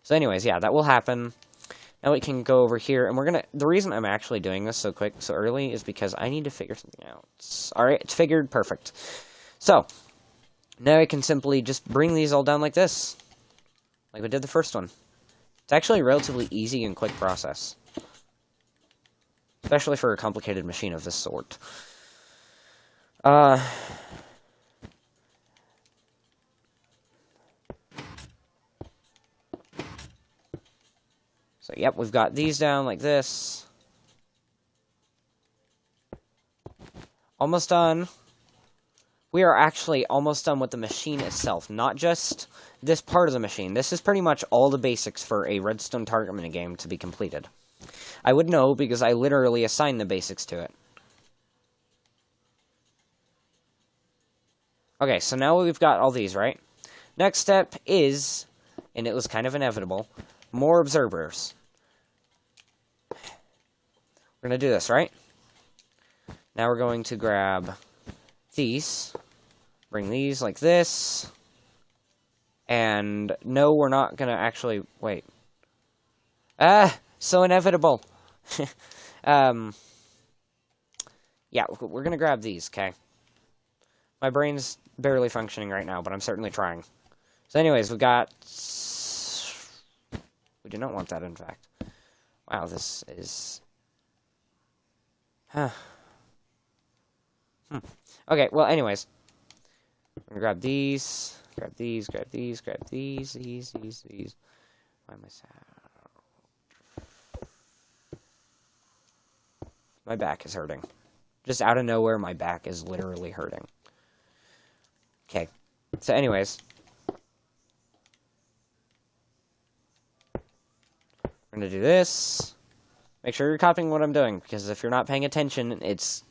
So anyways, yeah, that will happen. Now we can go over here, and we're going to... The reason I'm actually doing this so quick, so early, is because I need to figure something out. Alright, it's figured. Perfect. So, now I can simply just bring these all down like this. Like we did the first one. It's actually a relatively easy and quick process. Especially for a complicated machine of this sort. So, yep, we've got these down like this. Almost done. We are actually almost done with the machine itself, not just this part of the machine. This is pretty much all the basics for a redstone target minigame to be completed. I would know because I literally assigned the basics to it. Okay, so now we've got all these, right? Next step is, and it was kind of inevitable, more observers. We're going to do this, right? Now we're going to grab these, bring these like this, and no, we're not going to actually, wait. Ah, so inevitable. Yeah, we're gonna grab these, okay? My brain's barely functioning right now, but I'm certainly trying. So anyways, we got... We do not want that, in fact. Wow, this is... Huh. Okay, well, anyways. I'm gonna grab these, grab these, grab these, grab these. Why am I sad? My back is hurting. Just out of nowhere, my back is literally hurting. Okay. So anyways. We're gonna do this. Make sure you're copying what I'm doing, because if you're not paying attention, it's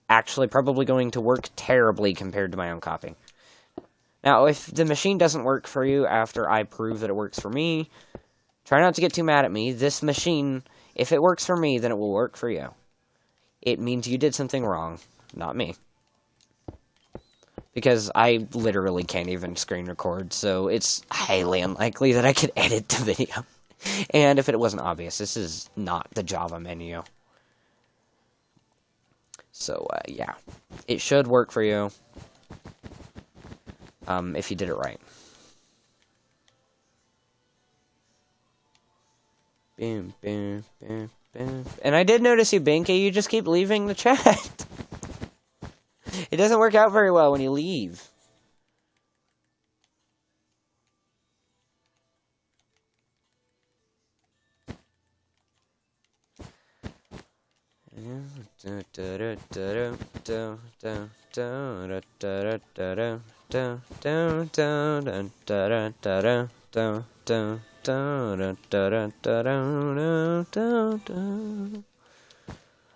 actually probably going to work terribly compared to my own copying. Now, if the machine doesn't work for you after I prove that it works for me, try not to get too mad at me. This machine, if it works for me, then it will work for you. It means you did something wrong, not me. Because I literally can't even screen record, so it's highly unlikely that I could edit the video. And if it wasn't obvious, this is not the Java menu. So, yeah. It should work for you. If you did it right. Boom, boom, boom, boom. And I did notice you, Binky. You just keep leaving the chat. It doesn't work out very well when you leave.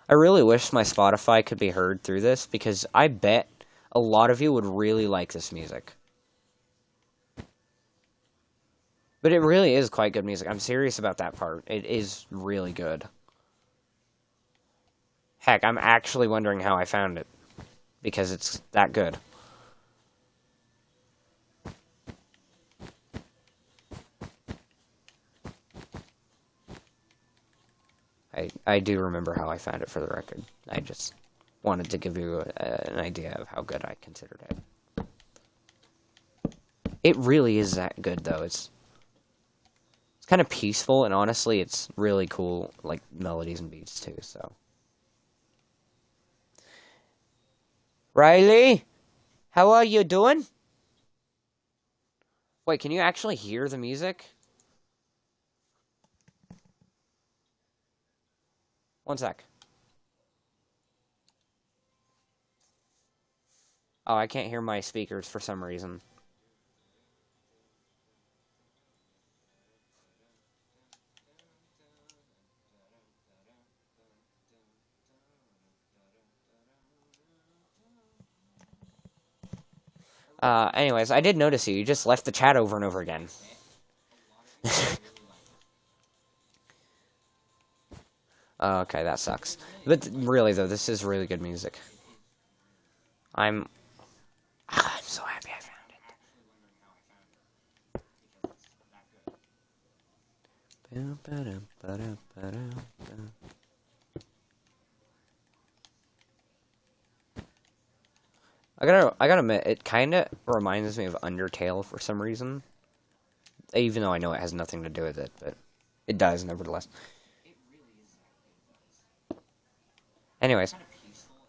I really wish my Spotify could be heard through this, because I bet a lot of you would really like this music. But it really is quite good music. I'm serious about that part. It is really good. Heck, I'm actually wondering how I found it, because it's that good. I do remember how I found it, for the record. I just wanted to give you an idea of how good I considered it. It really is that good, though. It's kind of peaceful, and honestly, it's really cool, like, melodies and beats, too, so. Riley? How are you doing? Wait, can you actually hear the music? One sec. Oh, I can't hear my speakers for some reason. Anyways, I did notice you. You just left the chat over and over again. Okay, that sucks. But really, though, this is really good music. I'm so happy I found it. I gotta admit, it kind of reminds me of Undertale for some reason. Even though I know it has nothing to do with it, but it does, nevertheless. Anyways,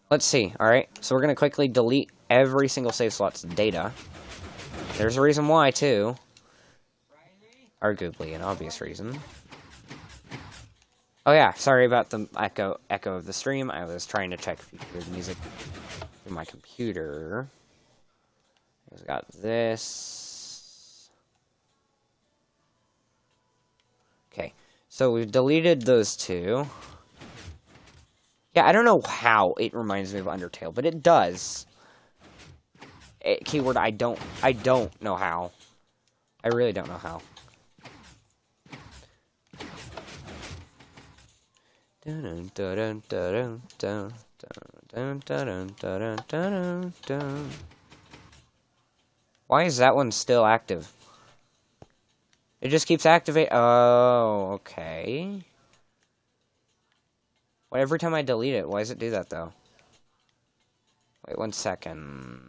let's see, alright? So we're gonna quickly delete every single save slot's data. There's a reason why, too. Arguably an obvious reason. Oh yeah, sorry about the echo of the stream. I was trying to check if you could hear the music through my computer. I've got this. Okay, so we've deleted those two. Yeah, I don't know how it reminds me of Undertale, but it does. Keyword, I don't know how. I really don't know how. Why is that one still active? It just keeps activating. Oh, okay. Well, every time I delete it, why does it do that, though? Wait 1 second.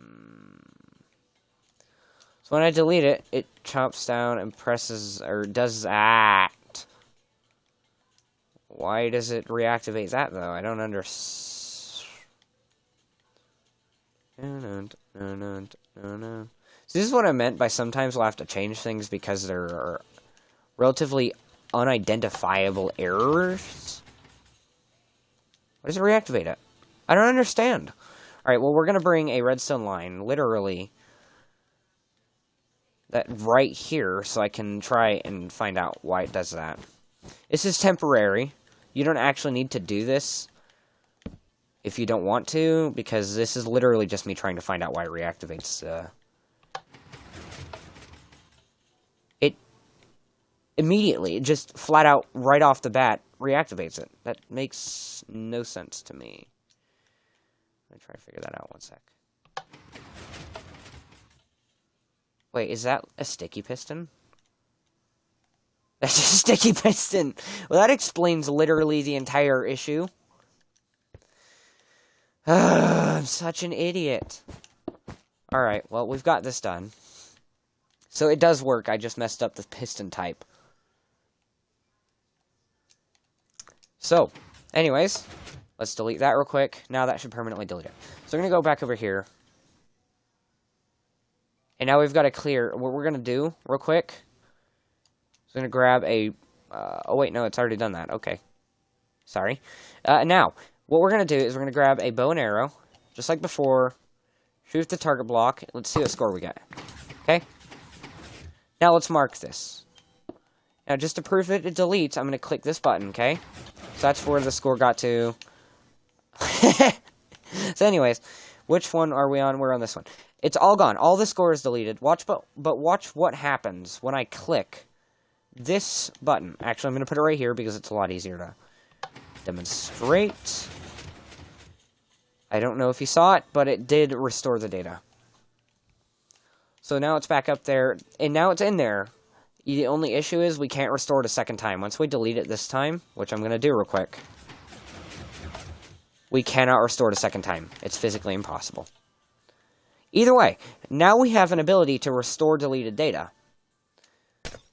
So when I delete it, it chops down and presses, or does that. Why does it reactivate that, though? I don't understand. So this is what I meant by sometimes we'll have to change things because there are relatively unidentifiable errors. Why does it reactivate it? I don't understand. Alright, well, we're going to bring a redstone line, literally, that right here, so I can try and find out why it does that. This is temporary. You don't actually need to do this if you don't want to, because this is literally just me trying to find out why it reactivates. It immediately, it just flat out, right off the bat, reactivates it. That makes no sense to me. Let me try to figure that out 1 sec. Wait, is that a sticky piston? That's a sticky piston! Well, that explains literally the entire issue. I'm such an idiot. Alright, well, we've got this done. So it does work, I just messed up the piston type. So, anyways, let's delete that real quick. Now that should permanently delete it. So we're going to go back over here. And now we've got to clear, what we're going to do, real quick, is going to grab a, oh wait, no, it's already done that, okay. Sorry. Now, what we're going to do is we're going to grab a bow and arrow, just like before, shoot the target block, let's see what score we get, okay? Now let's mark this. Now just to prove it deletes, I'm going to click this button, okay? So that's where the score got to. So anyways, which one are we on? We're on this one. It's all gone. All the score is deleted. Watch, but watch what happens when I click this button. Actually, I'm going to put it right here because it's a lot easier to demonstrate. I don't know if you saw it, but it did restore the data. So now it's back up there, and now it's in there. The only issue is we can't restore it a second time. Once we delete it this time, which I'm going to do real quick, we cannot restore it a second time. It's physically impossible. Either way, now we have an ability to restore deleted data.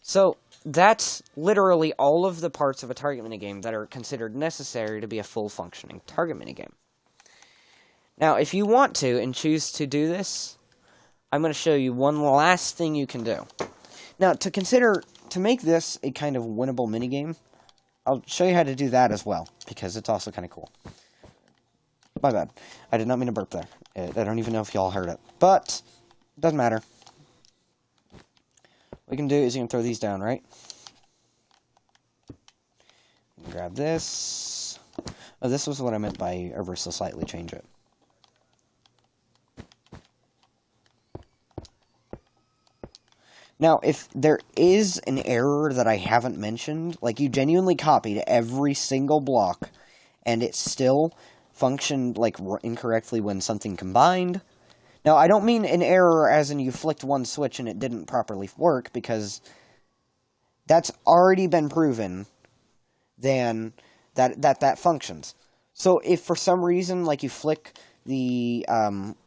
So that's literally all of the parts of a target minigame that are considered necessary to be a full functioning target minigame. Now, if you want to and choose to do this, I'm going to show you one last thing you can do. Now, to make this a kind of winnable minigame, I'll show you how to do that as well, because it's also kind of cool. My bad. I did not mean to burp there. I don't even know if y'all heard it. But, doesn't matter. What you can do is you can throw these down, right? Grab this. Oh, this was what I meant by ever so slightly change it. Now, if there is an error that I haven't mentioned, like you genuinely copied every single block, and it still functioned like incorrectly when something combined. Now, I don't mean an error as in you flicked one switch and it didn't properly work, because that's already been proven then that functions. So if for some reason, like you flick the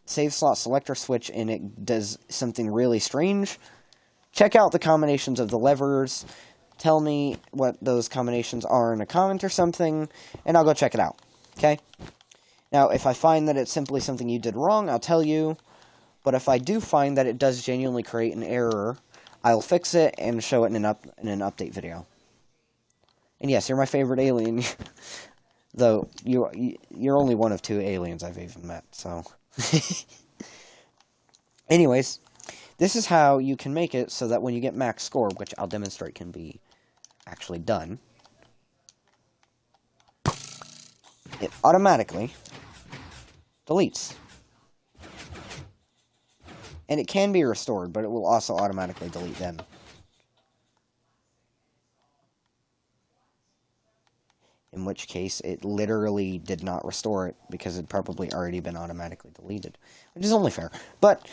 save slot selector switch and it does something really strange, check out the combinations of the levers, tell me what those combinations are in a comment or something, and I'll go check it out, okay? Now, if I find that it's simply something you did wrong, I'll tell you, but if I do find that it does genuinely create an error, I'll fix it and show it in an update video. And yes, you're my favorite alien, though you're only one of 2 aliens I've even met, so. Anyways, this is how you can make it so that when you get max score, which I'll demonstrate can be actually done, it automatically deletes. And it can be restored, but it will also automatically delete then. In which case, it literally did not restore it, because it had probably already been automatically deleted. Which is only fair. But,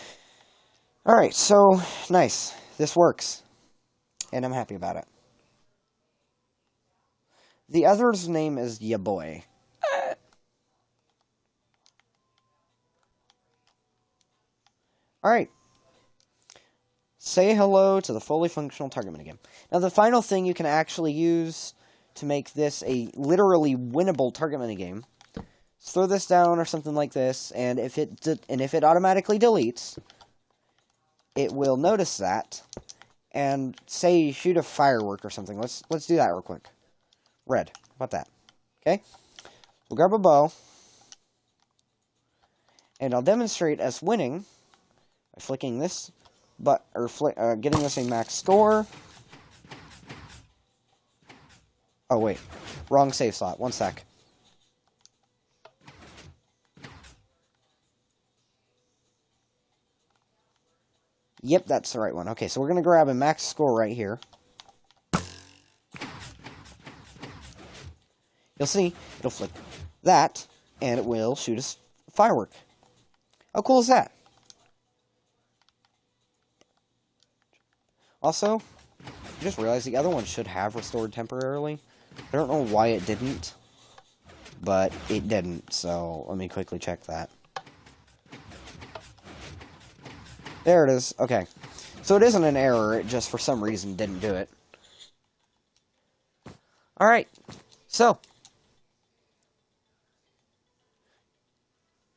alright, so, nice. This works. and I'm happy about it. The other's name is Ya Boy. Alright. Say hello to the fully functional target minigame. Now, the final thing you can actually use to make this a literally winnable target minigame is throw this down or something like this, and if it automatically deletes, it will notice that, and say shoot a firework or something. Let's do that real quick. Red. How about that? Okay. We'll grab a bow, and I'll demonstrate us winning by flicking this, getting this a max score. Oh wait, wrong save slot. One sec. Yep, that's the right one. Okay, so we're gonna grab a max score right here. You'll see, it'll flick that, and it will shoot us a firework. How cool is that? Also, I just realized the other one should have restored temporarily. I don't know why it didn't, but it didn't, so let me quickly check that. There it is. Okay. So it isn't an error, it just for some reason didn't do it. Alright. So,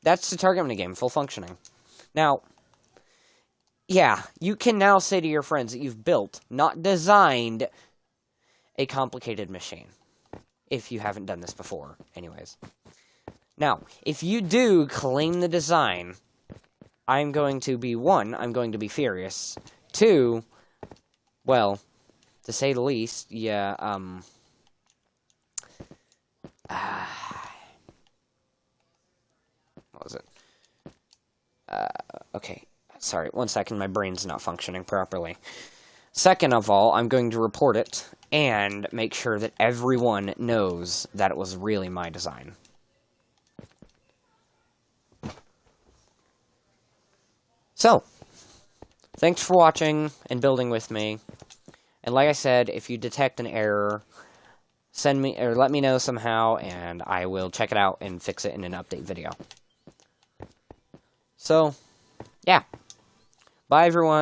that's the target minigame, full functioning. Now, yeah, you can now say to your friends that you've built, not designed, a complicated machine. If you haven't done this before, anyways. Now, if you do claim the design, I'm going to be, 1, I'm going to be furious. 2, well, to say the least, yeah, what was it? Okay. Sorry, 1 second, my brain's not functioning properly. Second of all, I'm going to report it and make sure that everyone knows that it was really my design. So, thanks for watching and building with me. And like I said, if you detect an error, send me or let me know somehow, and I will check it out and fix it in an update video. So, yeah. Bye, everyone.